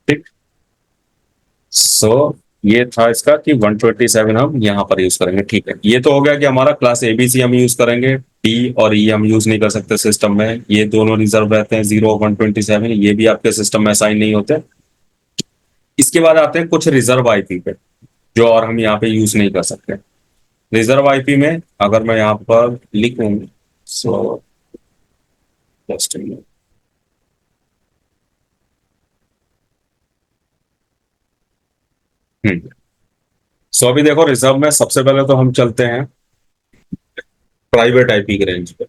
ठीक, सो ये था इसका कि 127 हम यहाँ पर यूज करेंगे। ठीक है, ये तो हो गया कि हमारा क्लास एबीसी हम यूज करेंगे, डी और ई हम यूज नहीं कर सकते सिस्टम में। ये दोनों रिजर्व रहते हैं, 0 127, ये भी आपके सिस्टम में असाइन नहीं होते। इसके बाद आते हैं कुछ रिजर्व आईपी पे, जो और हम यहाँ पे यूज नहीं कर सकते। रिजर्व आईपी में अगर मैं यहाँ पर लिखूं, सो जस्ट सो अभी देखो रिजर्व में सबसे पहले तो हम चलते हैं प्राइवेट आईपी की रेंज पे।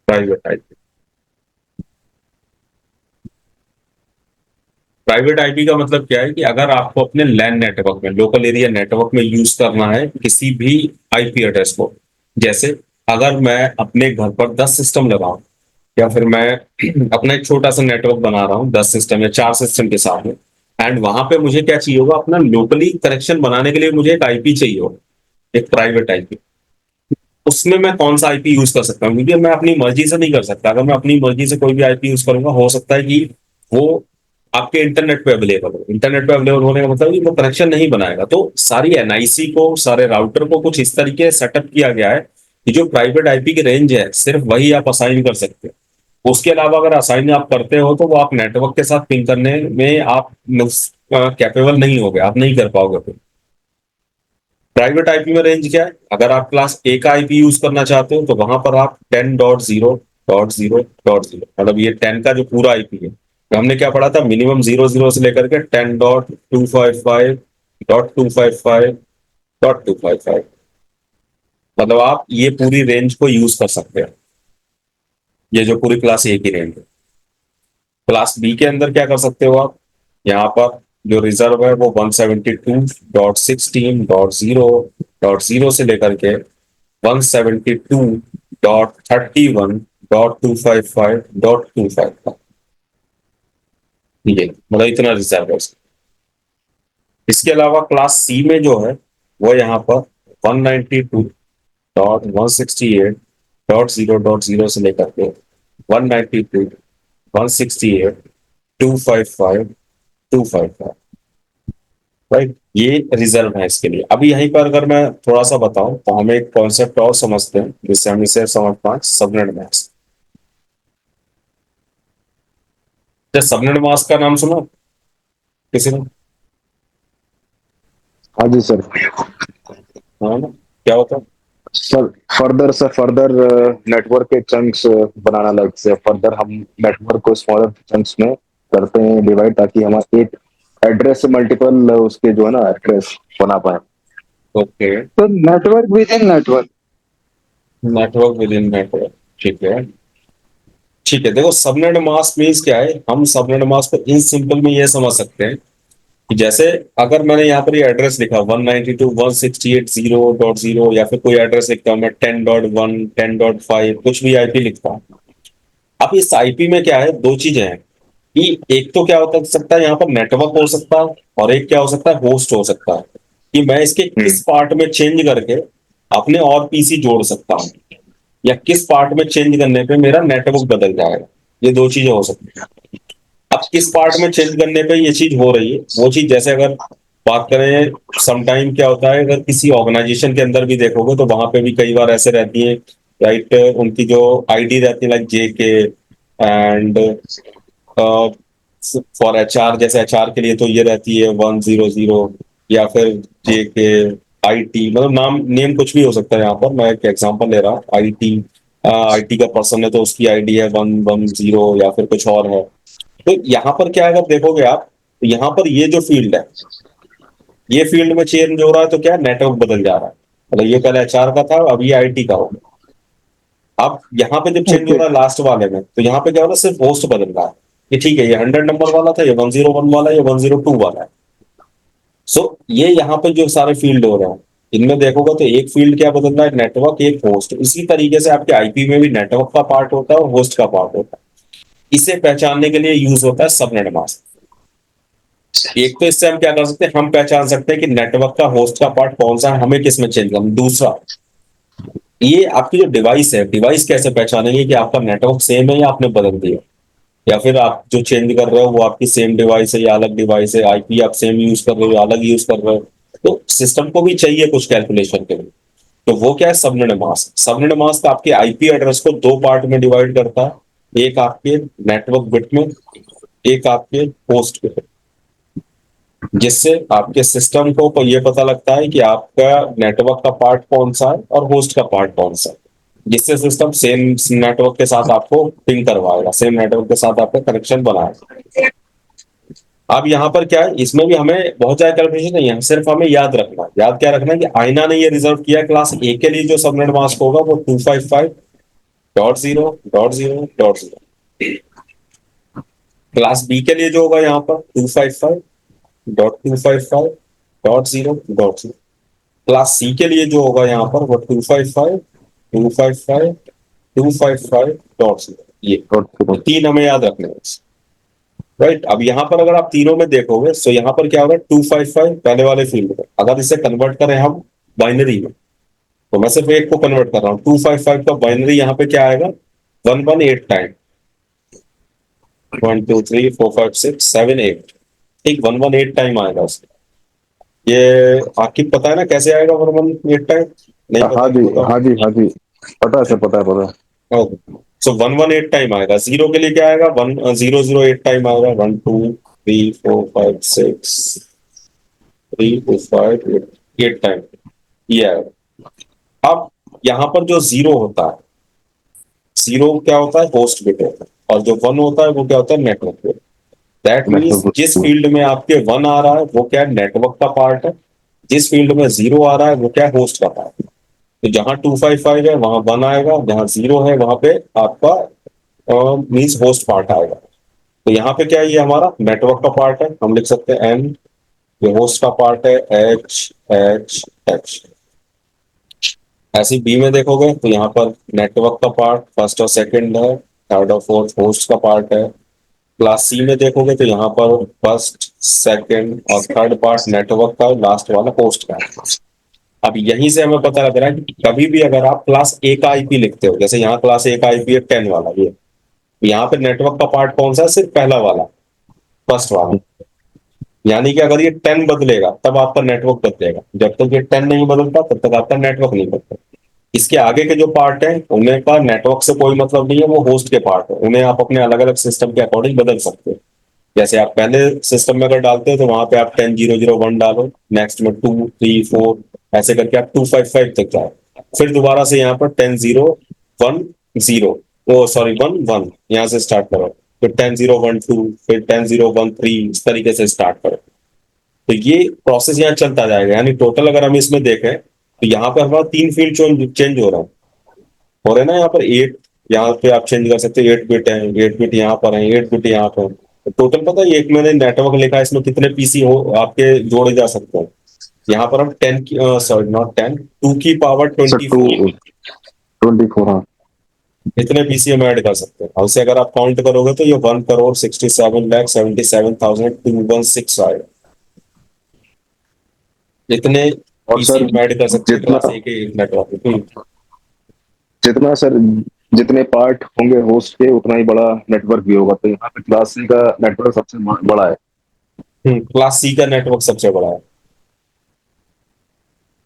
प्राइवेट आईपी, प्राइवेट आईपी का मतलब क्या है कि अगर आपको अपने लैन नेटवर्क में, लोकल एरिया नेटवर्क में यूज करना है किसी भी आईपी एड्रेस को, जैसे अगर मैं अपने घर पर 10 सिस्टम लगाऊं, या फिर मैं अपना एक छोटा सा नेटवर्क बना रहा हूँ 10 सिस्टम या 4 सिस्टम के साथ में, एंड वहां पे मुझे क्या चाहिए होगा, अपना लोकली कनेक्शन बनाने के लिए मुझे एक आईपी चाहिए होगा, एक प्राइवेट आईपी। उसमें मैं कौन सा आईपी यूज कर सकता हूँ, क्योंकि मैं अपनी मर्जी से नहीं कर सकता। अगर मैं अपनी मर्जी से कोई भी आईपी यूज करूंगा, हो सकता है कि वो आपके इंटरनेट पे अवेलेबल हो। इंटरनेट पे अवेलेबल होने का मतलब कि वो कनेक्शन नहीं बनाएगा। तो सारी एनआईसी को, सारे राउटर को कुछ इस तरीके से सेटअप किया गया है कि जो प्राइवेट आईपी की रेंज है सिर्फ वही आप असाइन कर सकते हो। उसके अलावा अगर असाइन आप करते हो तो वो आप नेटवर्क के साथ पिंग करने में आप कैपेबल नहीं होगे, आप नहीं कर पाओगे फिर। प्राइवेट आईपी में रेंज क्या है, अगर आप क्लास ए का आईपी यूज करना चाहते हो तो वहां पर आप 10.0.0.0, मतलब ये 10 का जो पूरा आईपी है, तो हमने क्या पढ़ा था, मिनिमम 00 से लेकर के 10.255.255.255, मतलब आप ये पूरी रेंज को यूज कर सकते हैं। ये जो पूरी क्लास ए की रेंज है। क्लास बी के अंदर क्या कर सकते हो आप, यहाँ पर जो रिजर्व है वो 172.16.0.0 से लेकर के 172.31.255.255, ये मतलब इतना रिजर्व है इसका। इसके अलावा क्लास सी में जो है वो यहाँ पर 192.168.0.0 से लेकर के 192.168.255.255, राइट, ये रिजर्व है इसके लिए। अभी यहीं पर अगर मैं थोड़ा सा बताऊं तो हम एक कॉन्सेप्ट और समझते हैं जिससे हम इसे समझ पाए, सबनेट मास्क। क्या सबनेट मास्क का नाम सुना किसी ने? हाँ जी सर। हाँ ना, क्या होता है? सर फर्दर नेटवर्क के चंक्स बनाना, लाइक से फर्दर हम नेटवर्क को स्मॉलर चंक्स में करते हैं डिवाइड, ताकि हमारा एक एड्रेस से मल्टीपल उसके जो है ना एड्रेस बना पाए। ओके, तो network with in network. Network with in network, ठीक है। ठीक है, देखो सबनेट मास्क मीन्स क्या है, हम सबनेट मास्क को इन सिंपल में ये समझ सकते हैं कि जैसे अगर मैंने यहाँ पर ये एड्रेस लिखा 192.168.0.0 या फिर कोई एड्रेस लिखता हूँ मैं 10.1 10.5 कुछ भी आईपी लिखता हूँ। अब इस आईपी में क्या है, दो चीजें हैं कि एक तो क्या हो सकता है यहाँ पर नेटवर्क हो सकता है, और एक क्या हो सकता है, होस्ट हो सकता है, कि मैं इसके किस पार्ट में चेंज करके अपने और पीसी जोड़ सकता हूँ, या किस पार्ट में चेंज करने पे मेरा नेटवर्क बदल जाएगा। ये दो चीजें हो सकती हैं। अब किस पार्ट में चेंज करने पे ये चीज हो रही है, वो चीज जैसे अगर बात करें, समटाइम क्या होता है, अगर किसी ऑर्गेनाइजेशन के अंदर भी देखोगे तो वहां पे भी कई बार ऐसे रहती है, राइट, उनकी जो आईडी रहती है like JK and for HR, जैसे HR के लिए तो ये रहती है 100, या फिर JK IT, मतलब नाम नेम कुछ भी हो सकता है। यहाँ पर मैं एक एग्जांपल ले रहा हूँ, IT का पर्सन है तो उसकी आईडी है 110 या फिर कुछ और है। तो यहाँ पर क्या है, अगर देखोगे आप तो यहाँ पर ये जो फील्ड है, ये फील्ड में चेंज हो रहा है तो क्या नेटवर्क बदल जा रहा है, मतलब ये पहले HR का था, अब ये IT का हो गया। अब यहाँ पे जब चेंज हो ओके। रहा है लास्ट वाले में, तो यहाँ पे क्या हो रहा है, सिर्फ होस्ट बदल रहा है कि ठीक है ये 100 नंबर वाला था, ये 101 वाला है, ये 102 वाला है। सो ये यहाँ पे जो सारे फील्ड हो रहे हैं, इनमें देखोगे तो एक फील्ड क्या बदल रहा है, नेटवर्क, एक होस्ट। इसी तरीके से आपके आईपी में भी नेटवर्क का पार्ट होता है और होस्ट का पार्ट होता है। इसे पहचानने के लिए यूज होता है सबनेट मास्क। एक तो इससे हम क्या कर सकते हैं, हम पहचान सकते हैं कि नेटवर्क का होस्ट का पार्ट कौन सा है, हमें किस में चेंज करना। दूसरा, ये आपकी जो डिवाइस है, डिवाइस कैसे पहचानेंगे कि आपका नेटवर्क सेम है या आपने बदल दिया, या फिर आप जो चेंज कर रहे हो वो आपकी सेम डिवाइस है या अलग डिवाइस है, आईपी आप सेम यूज कर रहे हो या अलग यूज कर रहे हो। तो सिस्टम को भी चाहिए कुछ कैलकुलेशन के लिए, तो वो क्या है, सबनेट मास्क। सबनेट मास्क आपके आईपी एड्रेस को दो पार्ट में डिवाइड करता है, एक आपके नेटवर्क बिट में, एक आपके होस्ट बिट, जिससे आपके सिस्टम को ये पता लगता है कि आपका नेटवर्क का पार्ट कौन सा है और होस्ट का पार्ट कौन सा है, जिससे सिस्टम सेम नेटवर्क के साथ आपको पिंग करवाएगा, सेम नेटवर्क के साथ आपका कनेक्शन बनाएगा। अब यहाँ पर क्या है, इसमें भी हमें बहुत ज्यादा कैलकुलेशन नहीं है, सिर्फ हमें याद रखना है। याद क्या रखना है कि आईना ने ये रिजर्व किया क्लास A के लिए जो सबनेट मास्क होगा वो 255.0.0.0, क्लास B के लिए जो होगा यहाँ पर 255.255.0.0, क्लास C के लिए जो होगा यहाँ पर वो 255.255.255.0। ये तो तीन हमें याद रखने हैं, राइट। अब यहाँ पर अगर आप तीनों में देखोगे तो यहाँ पर क्या होगा, 255 पहले वाले फील्ड में, अगर इसे कन्वर्ट करें हम बाइनरी में, तो मैं सिर्फ एक को कन्वर्ट कर रहा हूँ, 255 का बाइनरी यहाँ पे क्या आएगा, 118 टाइम, 1 2 3 4 5 6 7 8, ठीक, 118 टाइम आएगा उसका। ये आपकी पता है ना कैसे आएगा 118 टाइम? नहीं पता हाँ है, जी, बताओ। हाँ जी, हाँ जी, पता है सर, पता है, पता है। सो 118 टाइम आएगा, जीरो के लिए क्या आएगा, 1008 टाइम आएगा, 1 2 3 4 5 6 3 2 5 8 टाइम, ये आएगा। अब यहाँ पर जो जीरो होता है, जीरो क्या होता है, होस्ट बिट होता है, और जो वन होता है वो क्या होता है, नेटवर्क बिट। दैट मीन्स जिस नेटवर्क। फील्ड में आपके वन आ रहा है वो क्या है, नेटवर्क का पार्ट है, जिस फील्ड में जीरो आ रहा है वो क्या है, होस्ट का पार्ट है। तो जहां 255 है वहां वन आएगा, जहां जीरो है वहां पे आपका मीन्स होस्ट पार्ट आएगा। तो यहाँ पे क्या है, ये हमारा नेटवर्क का पार्ट है, हम लिख सकते हैं N, ये होस्ट का पार्ट है H। ऐसे बी में देखोगे तो यहाँ पर नेटवर्क का पार्ट फर्स्ट और सेकंड है, थर्ड और फोर्थ होस्ट का पार्ट है। क्लास सी में देखोगे तो यहाँ पर फर्स्ट सेकंड और थर्ड पार्ट नेटवर्क का, लास्ट वाला होस्ट का है। अब यहीं से हमें पता लग रहा है कि कभी भी अगर आप क्लास A का आईपी लिखते हो, जैसे यहाँ क्लास A का आईपी है 10 वाला, ये यहाँ पे नेटवर्क का पार्ट कौन सा है, सिर्फ पहला वाला, फर्स्ट वाला। यानी कि अगर ये 10 बदलेगा तब आपका नेटवर्क बदलेगा, जब तक ये 10 नहीं बदलता तब तक आपका नेटवर्क नहीं बदलेगा। इसके आगे के जो पार्ट है उन्हें का नेटवर्क से कोई मतलब नहीं है, वो होस्ट के पार्ट है, उन्हें आप अपने अलग अलग सिस्टम के अकॉर्डिंग बदल सकते हो। जैसे आप पहले सिस्टम में अगर डालते हो तो वहां पे आप 10.0.0.1 डालो, नेक्स्ट में 2 3 4 ऐसे करके आप 255 तक जाओ, फिर दोबारा से यहाँ पर 10.0.1.0, ओ सॉरी 1 1 यहाँ से स्टार्ट करो, फिर 10.0.1.2, फिर 10.0.1.3, इस तरीके से स्टार्ट करो। तो ये प्रोसेस यहाँ चलता जाएगा। यानी टोटल अगर हम इसमें देखें तो यहाँ पर हमारा 3 फील्ड चेंज हो रहे हैं ना, यहाँ पर 8, यहाँ पे आप चेंज कर सकते हो, 8 बिट है, 8 बिट यहाँ पर है, 8 बिट यहाँ पर। तो टोटल पता है, एक मैंने नेटवर्क लिखा है, इसमें कितने पीसी हो आपके जोड़े जा सकते हैं। यहाँ पर हम 10 की सॉरी नॉट 10, 2 की पावर सर 24 24, हाँ। इतने पीसी हम ऐड कर सकते हैं। और उसे अगर आप काउंट करोगे तो ये 1,67,77,216 आएगा। इतने और पीसी सर हम ऐड कर सकते हैं जितना क्लास ए के एक नेटवर्क में। जितना सर जितने पार्ट होंगे होस्ट के उतना ही बड़ा नेटवर्क भी होगा, तो यहाँ पे क्लास सी का नेटवर्क सबसे बड़ा है। क्लास सी का नेटवर्क सबसे बड़ा है।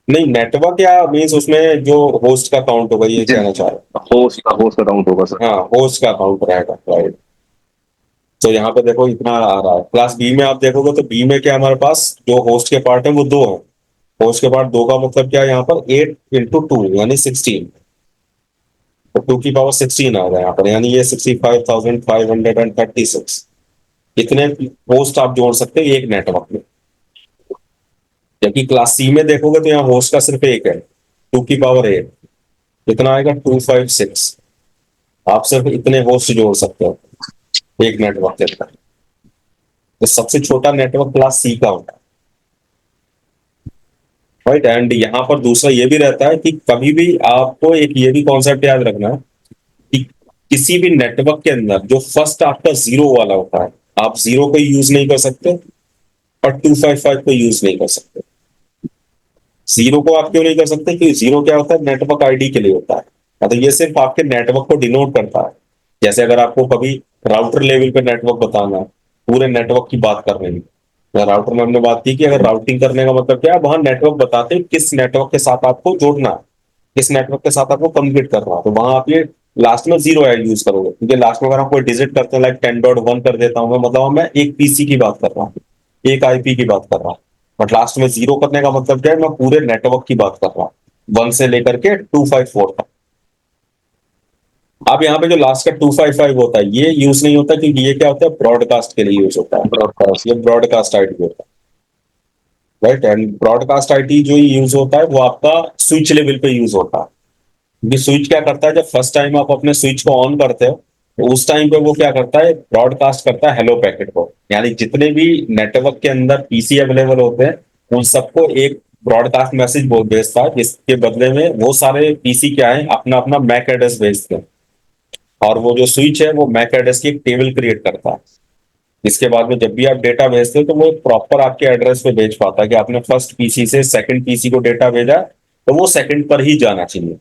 नहीं, नेटवर्क या मीन्स उसमें जो होस्ट का काउंट होगा, ये जिन कहना चाह रहे हैं। होस्ट का काउंट होगा सर। हाँ, होस्ट का काउंट रहेगा, राइट। तो यहाँ पे देखो इतना आ रहा है। क्लास बी में आप देखोगे तो बी में क्या हमारे पास जो होस्ट के पार्ट है वो 2 है। होस्ट के पार्ट 2 का मतलब क्या है, यहाँ पर 8 × 2 यानी 16, तो 2 की पावर 16 आ गया यहाँ पर, यानी ये 65,536 इतने होस्ट आप जोड़ सकते हैं एक नेटवर्क में। जबकि क्लास सी में देखोगे तो यहाँ होस्ट का सिर्फ एक है, 2 की पावर 8, कितना आएगा 256। आप सिर्फ इतने होस्ट जोड़ सकते हो एक नेटवर्क के अंदर। तो सबसे छोटा नेटवर्क क्लास सी का होता है, राइट। एंड यहाँ पर दूसरा ये भी रहता है कि कभी भी आपको एक ये भी कॉन्सेप्ट याद रखना है कि किसी भी नेटवर्क के अंदर जो फर्स्ट आपका 0 वाला होता है, आप 0 को यूज नहीं कर सकते और 255 को यूज नहीं कर सकते। 0 को आप क्यों नहीं कर सकते? क्योंकि 0 क्या होता है, नेटवर्क आईडी के लिए होता है। तो ये सिर्फ आपके नेटवर्क को डिनोट करता है। जैसे अगर आपको कभी राउटर लेवल पे नेटवर्क बताना है, पूरे नेटवर्क की बात कर रहे हैं, राउटर में हमने बात की कि अगर राउटिंग करने का मतलब क्या है, वहां नेटवर्क बताते हैं किस नेटवर्क के साथ आपको जोड़ना है, किस नेटवर्क के साथ आपको कम्युनिकेट करना है। तो वहां आप ये लास्ट में 0 एड यूज करोगे, क्योंकि लास्ट में अगर हम कोई डिजिट करते हैं, लाइक 10.1 कर देता हूँ मैं, मतलब मैं एक पीसी की बात कर रहा हूँ, एक आईपी की बात कर रहा हूँ। बट लास्ट में 0 करने का मतलब क्या है, मैं पूरे नेटवर्क की बात कर रहा हूँ, 1 से लेकर के 254 तक। अब यहाँ पे जो लास्ट का 255 होता है ये यूज नहीं होता, क्योंकि ये क्या होता है, ब्रॉडकास्ट के लिए यूज होता है। ब्रॉडकास्ट। ये ब्रॉडकास्ट आईडी होता है, राइट। एंड ब्रॉडकास्ट आईडी जो यूज होता है वो आपका स्विच लेवल पे यूज होता है। क्योंकि स्विच क्या करता है, जब फर्स्ट टाइम आप अपने स्विच को ऑन करते हो तो उस टाइम पे वो क्या करता है, ब्रॉडकास्ट करता है हेलो पैकेट को। यानी जितने भी नेटवर्क के अंदर पीसी अवेलेबल होते हैं उन सबको एक ब्रॉडकास्ट मैसेज भेजता है, जिसके बदले में वो सारे पीसी क्या है, अपना अपना मैक एड्रेस भेजते हैं। और वो जो स्विच है वो मैक एड्रेस की एक टेबल क्रिएट करता है। इसके बाद में जब भी आप डेटा भेजते हो तो वो प्रॉपर आपके एड्रेस पे भेज पाता है कि आपने फर्स्ट पीसी से सेकंड पीसी को डेटा भेजा, तो वो सेकंड पर ही जाना चाहिए।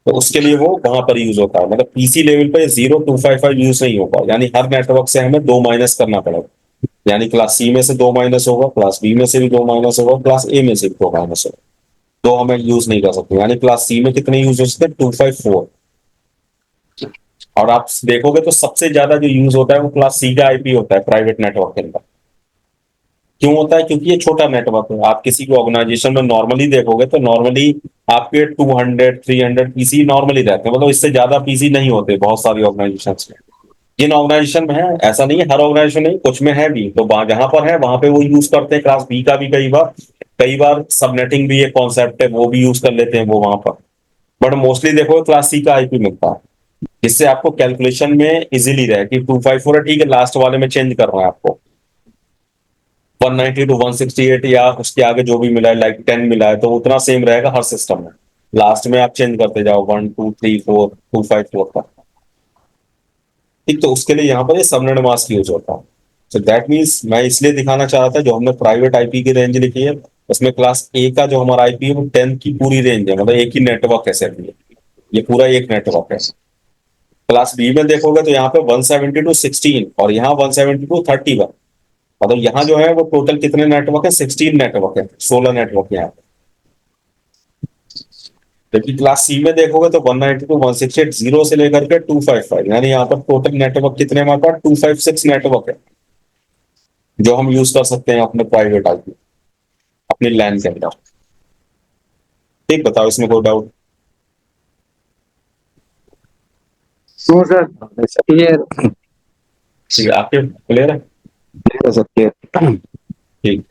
तो उसके लिए वो वहां पर यूज होता है। मतलब पीसी लेवल पे 0 255 यूज नहीं होगा, यानी हर नेटवर्क से हमें 2 माइनस करना पड़ेगा। यानी क्लास सी में से 2 माइनस होगा, क्लास बी में से भी 2 माइनस होगा, क्लास ए में से भी 2 माइनस होगा। तो हमें यूज नहीं कर सकते। यानी क्लास सी में कितने यूज हो सकते हैं, 254। और आप देखोगे तो सबसे ज्यादा जो यूज होता है वो क्लास सी का आईपी होता है प्राइवेट नेटवर्क के अंदर। क्यों होता है? क्योंकि ये छोटा नेटवर्क है। आप किसी को ऑर्गेनाइजेशन में नॉर्मली देखोगे तो नॉर्मली आपके 200 300 पीसी नॉर्मली रहते हैं, मतलब इससे ज्यादा पीसी नहीं होते बहुत सारी ऑर्गेनाइजेशन में। जिन ऑर्गेनाइजेशन में है, ऐसा नहीं है हर ऑर्गेनाइजेशन नहीं, कुछ में है भी, तो जहां पर है वहां पे वो यूज करते हैं क्लास बी का भी। कई बार सबनेटिंग भी एक कॉन्सेप्ट है, वो भी यूज कर लेते हैं वो वहां पर। बट मोस्टली देखो क्लास सी का आईपी मिलता है, जिससे आपको कैलकुलेशन में इजीली रहे कि 254 है, ठीक है, लास्ट वाले में चेंज कर रहा है आपको 190 to 168 या उसके आगे जो भी मिला है, लाइक 10 मिला है, तो उतना सेम रहेगा हर सिस्टम में। लास्ट में आप चेंज करते जाओ 1 2 3 4 254 तक। ठीक, तो उसके लिए यहाँ पर ये सबनेट मास्क यूज होता है। सो दैट मीन्स मैं इसलिए दिखाना चाह रहा था, जो हमने प्राइवेट आईपी की रेंज लिखी है उसमें क्लास ए का जो हमारा आईपी है वो 10 की पूरी रेंज है, मतलब एक ही नेटवर्क है सिर्फ ये पूरा एक नेटवर्क है। क्लास बी में देखोगे तो यहाँ पे 172 16 और यहाँ 172 31। मतलब यहाँ जो है वो टोटल कितने नेटवर्क है, 16 नेटवर्क है, 16 नेटवर्क यहाँ पे। जबकि क्लास सी में देखोगे तो 192 168 जीरो से लेकर के 255, यानी यहाँ पर टोटल नेटवर्क कितने हमारे पास 256 नेटवर्क है जो हम यूज कर सकते हैं अपने प्राइवेट आईपी, अपनी लैन के अंदर। ठीक, बताओ इसमें कोई डाउट? No sir, clear. ठीक है, आपके क्लियर है? कर सकते हैं। ठीक,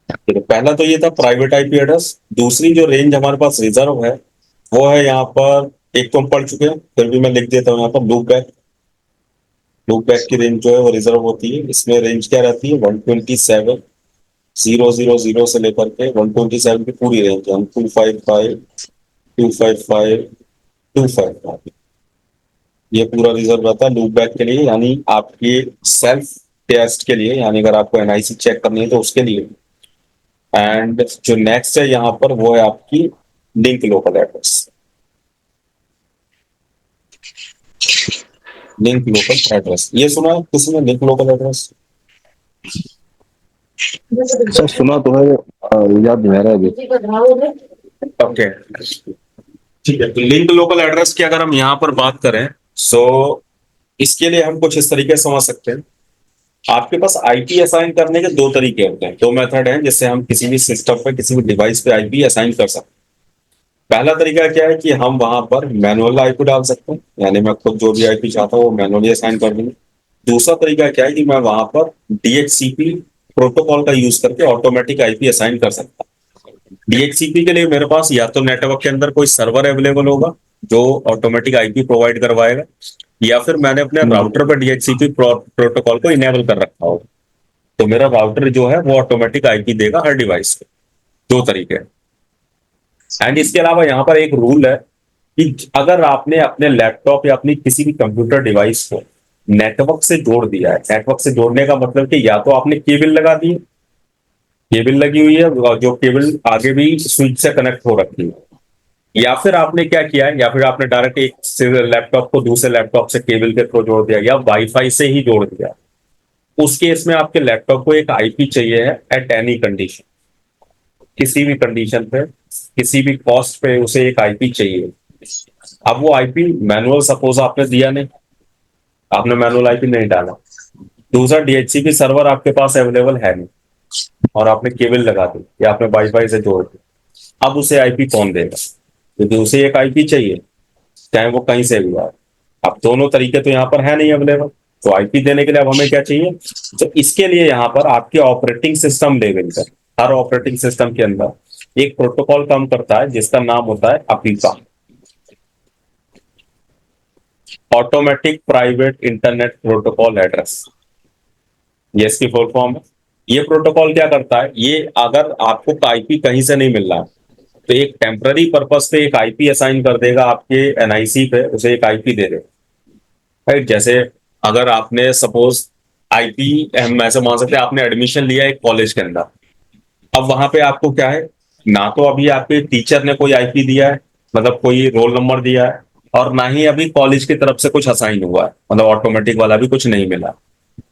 तो पहला तो ये था प्राइवेट आईपी एड्रेस। दूसरी जो रेंज हमारे पास रिजर्व है वो है यहाँ पर, एक तो हम पढ़ चुके हैं, फिर भी मैं लिख देता हूँ यहाँ पर, लूप बैक। लूप बैक की रेंज जो है वो रिजर्व होती है। इसमें रेंज क्या रहती है, 127,000 से लेकर के 127 की पूरी रेंज है, 255 255 255, ये पूरा रिजर्व रहता है लूप बैक के लिए, यानी आपके सेल्फ टेस्ट के लिए, यानी अगर आपको एनआईसी चेक करनी है तो उसके लिए। एंड जो नेक्स्ट है यहाँ पर वो है आपकी link local address. Link local address, ये सुना है किसी ने लिंक लोकल एड्रेस? सर सुना तो है, याद नहीं आ रहा है अभी। ओके, ठीक है। तो लिंक लोकल एड्रेस की अगर हम यहाँ पर बात करें, सो इसके लिए हम कुछ इस तरीके से समझ सकते हैं। आपके पास आईपी असाइन करने के दो तरीके होते हैं, दो मेथड हैं जिससे हम किसी भी सिस्टम पे, किसी भी डिवाइस पे आईपी असाइन कर सकते हैं। पहला तरीका क्या है कि हम वहां पर मैनुअल आईपी डाल सकते हैं, यानी मैं खुद जो भी आईपी चाहता हूँ वो मैनुअली असाइन कर दूंगा। दूसरा तरीका क्या है कि मैं वहां पर डीएचसीपी प्रोटोकॉल का यूज करके ऑटोमेटिक आईपी असाइन कर सकता हूँ। डीएचसीपी के लिए मेरे पास या तो नेटवर्क के अंदर कोई सर्वर अवेलेबल होगा जो ऑटोमेटिक आईपी प्रोवाइड करवाएगा, या फिर मैंने अपने राउटर पर डीएचसीपी प्रोटोकॉल को इनेबल कर रखा होगा, तो मेरा राउटर जो है वो ऑटोमेटिक आईपी देगा हर डिवाइस पे। दो तरीके हैं। एंड इसके अलावा यहाँ पर एक रूल है कि अगर आपने अपने लैपटॉप या अपनी किसी भी कंप्यूटर डिवाइस को नेटवर्क से जोड़ दिया है, नेटवर्क से जोड़ने का मतलब कि या तो आपने केबल लगा दी, केबल लगी हुई है और जो केबल आगे भी स्विच से कनेक्ट हो रखी है, या फिर आपने क्या किया है, या फिर आपने डायरेक्ट एक लैपटॉप को दूसरे लैपटॉप से केबल के थ्रू जोड़ दिया या वाईफाई से ही जोड़ दिया, उस केस में आपके लैपटॉप को एक आईपी चाहिए है एट एनी कंडीशन। किसी भी कंडीशन पे, किसी भी कॉस्ट पे उसे एक आईपी चाहिए। अब वो आईपी मैनुअल सपोज आपने दिया नहीं, आपने मैनुअल आईपी नहीं डाला, दूसरा डीएचसीपी सर्वर आपके पास अवेलेबल है नहीं और आपने केबल लगा दी या आपने वाईफाई से जोड़ दी, अब उसे आईपी कौन देगा? क्योंकि उसे एक आईपी चाहिए चाहे वो कहीं से भी आए। अब दोनों तरीके तो यहाँ पर है नहीं अवेलेबल, तो आईपी देने के लिए अब हमें क्या चाहिए? तो इसके लिए यहाँ पर आपके ऑपरेटिंग सिस्टम लेवल पर, हर ऑपरेटिंग सिस्टम के अंदर एक प्रोटोकॉल काम करता है जिसका नाम होता है अपीपा, automatic private internet protocol address. ये इसकी फुल फॉर्म है। ये प्रोटोकॉल क्या करता है, ये अगर आपको आईपी कहीं से नहीं मिल रहा है तो एक टेम्पररी पर्पस पे एक आईपी असाइन कर देगा आपके एनआईसी पे, उसे एक आईपी दे देगा, राइट। जैसे अगर आपने सपोज आईपी, हम ऐसे मान सकते हैं आपने एडमिशन लिया एक कॉलेज के अंदर, अब वहां पे आपको क्या है, ना तो अभी आपके टीचर ने कोई आईपी दिया है, मतलब कोई रोल नंबर दिया है, और ना ही अभी कॉलेज की तरफ से कुछ असाइन हुआ है, मतलब ऑटोमेटिक वाला भी कुछ नहीं मिला।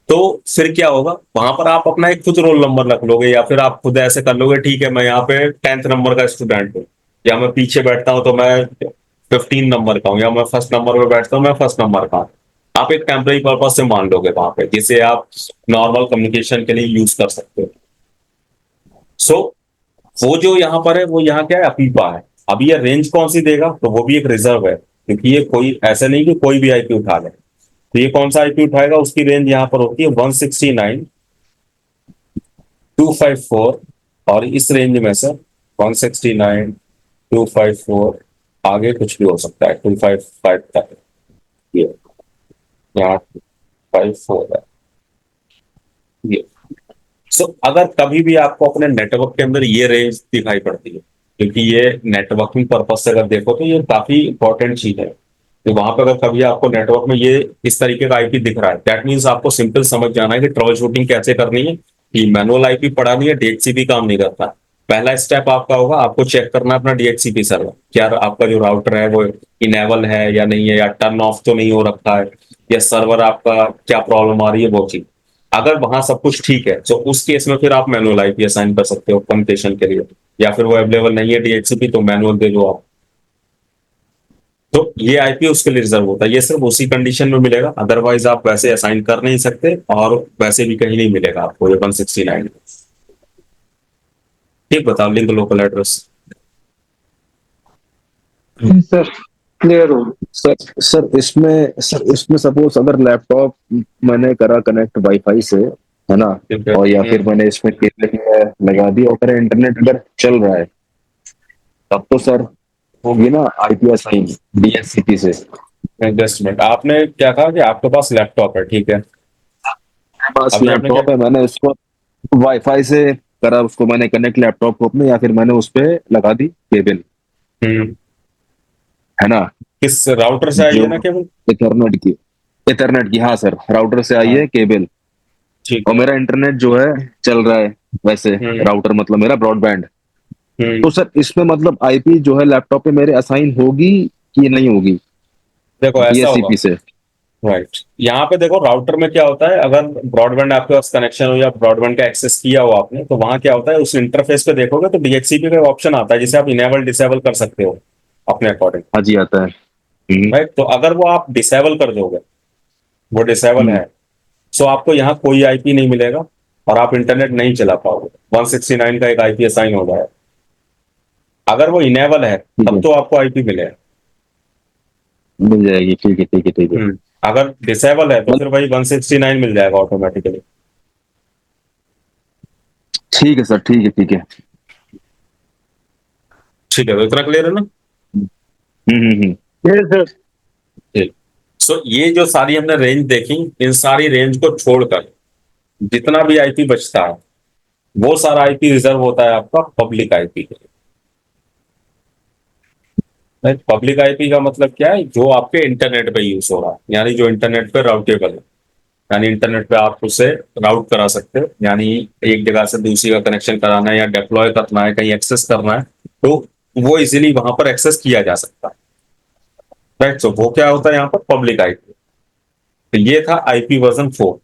तो फिर क्या होगा, वहां पर आप अपना एक खुद रोल नंबर रख लोगे, या फिर आप खुद ऐसे कर लोगे, ठीक है मैं यहाँ पे 10th नंबर का स्टूडेंट हूँ, या मैं पीछे बैठता हूँ तो मैं 15 नंबर का हूँ, या मैं फर्स्ट नंबर पे बैठता हूँ मैं फर्स्ट नंबर का हूँ। आप एक टेम्पररी पर्पज से मान लोगे वहां पे, जिसे आप नॉर्मल कम्युनिकेशन के लिए यूज कर सकते हो। सो वो जो यहाँ पर है वो यहाँ क्या है, अपीपा है। अब ये रेंज कौन सी देगा, तो वो भी एक रिजर्व है, क्योंकि ये कोई ऐसा नहीं कि कोई भी आईपी उठा ले। तो ये कौन सा आईपी उठाएगा, उसकी रेंज यहाँ पर होती है 169,254, और इस रेंज में से 169,254 आगे कुछ भी हो सकता है, 255 तक ये यहाँ 54 है ये। सो अगर कभी भी आपको अपने नेटवर्क के अंदर ये रेंज दिखाई पड़ती है, क्योंकि ये नेटवर्किंग पर्पज से अगर देखो तो ये काफी इंपॉर्टेंट चीज है, तो वहां पर अगर कभी आपको नेटवर्क में ये इस तरीके का आईपी दिख रहा है, दैट मीन्स आपको सिंपल समझ जाना है कि ट्रबल शूटिंग कैसे करनी है। कि मैनुअल आईपी पड़ा नहीं है, डीएचसीपी काम नहीं करता। पहला स्टेप आपका होगा, आपको चेक करना है अपना डीएचसीपी सर्वर, क्या आपका जो राउटर है वो इनेबल है या नहीं है, या टर्न ऑफ तो नहीं हो रखा है, या सर्वर आपका क्या प्रॉब्लम आ रही है वो चीज। अगर वहां सब कुछ ठीक है तो उस केस में फिर आप मैनुअल आईपी असाइन कर सकते हो कम्युनिकेशन के लिए, या फिर वो अवेलेबल नहीं है डीएचसीपी तो मैनुअल दे दो आप। तो ये आईपी उसके लिए रिजर्व होता है, ये सिर्फ उसी कंडीशन में मिलेगा, अदरवाइज आप वैसे असाइन कर नहीं सकते, और वैसे भी कहीं नहीं मिलेगा आपको ये 169। ठीक, बताओ link local address. Sir clear हो गया। सर इसमें सपोज अगर लैपटॉप मैंने करा कनेक्ट वाईफाई से, है ना, ठीक है। और या फिर मैंने इसमें केबल लगा दी और मेरा इंटरनेट अगर चल रहा है, तब तो सर होगी ना आईपी असाइन डीएचसीपी से। जस्ट मिनट, आपने क्या कहा कि आपके पास लैपटॉप है, ठीक है। मेरे पास अभी आपने क्या। लैपटॉप है, मैंने उसको वाईफाई से करा, उसको मैंने कनेक्ट लैपटॉप को अपने, या फिर मैंने उस पे लगा दी केबल, हम्म, है ना, किस राउटर से आई जो है ना केवल। इथरनेट की, हाँ सर, राउटर से आई हाँ, है केबल, ठीक और है। मेरा इंटरनेट जो है चल रहा है वैसे, हम्म। राउटर मतलब मेरा ब्रॉडबैंड। हम्म। तो सर इसमें मतलब आईपी जो है लैपटॉप पे मेरे असाइन होगी कि नहीं होगी देखो ऐसा होगा। डीएससीपी से? राइट, यहाँ पे देखो राउटर में क्या होता है, अगर ब्रॉडबैंड आपके पास कनेक्शन हो या ब्रॉडबैंड का एक्सेस किया हो आपने, तो वहां क्या होता है उस इंटरफेस पे देखोगे तो डीएचसीपी का ऑप्शन आता है जिसे आप इनेबल डिसेबल कर सकते हो अपने अकॉर्डिंग। हाँ जी, आता है। राइट, तो अगर वो आप डिसेबल कर दोगे, वो डिसेबल हम्म, है, सो आपको यहाँ कोई आईपी नहीं मिलेगा और आप इंटरनेट नहीं चला पाओगे, 169 का एक आईपी असाइन हो जाए। अगर वो इनेबल है ठीक तब है, तो आपको आईपी मिलेगा। मिल जाएगी, ठीक है ठीक है ठीक है। अगर डिसेबल है तो मतलब फिर वही 169 मिल जाएगा ऑटोमेटिकली। ठीक है सर, ठीक है ठीक है। ठीक है, तो इतना क्लियर है ना। हम्म। Yes sir. ठीक। सो ये जो सारी हमने रेंज देखी, इन सारी रेंज को छोड़कर जितना भी आईपी बचता है वो सारा आईपी रिजर्व होता है आपका पब्लिक आईपी के लिए। पब्लिक आईपी का मतलब क्या है, जो आपके इंटरनेट पे यूज हो रहा है, यानी जो इंटरनेट पे राउटेबल है, यानी इंटरनेट पे आप उसे राउट करा सकते हो, यानी एक जगह से दूसरी का कनेक्शन कराना है या डिप्लॉय करना है, कहीं एक्सेस करना है, तो वो इजीली वहां पर एक्सेस किया जा सकता है। राइट, सो वो क्या होता है यहाँ पर पब्लिक आईपी। तो ये था आईपी वर्जन 4।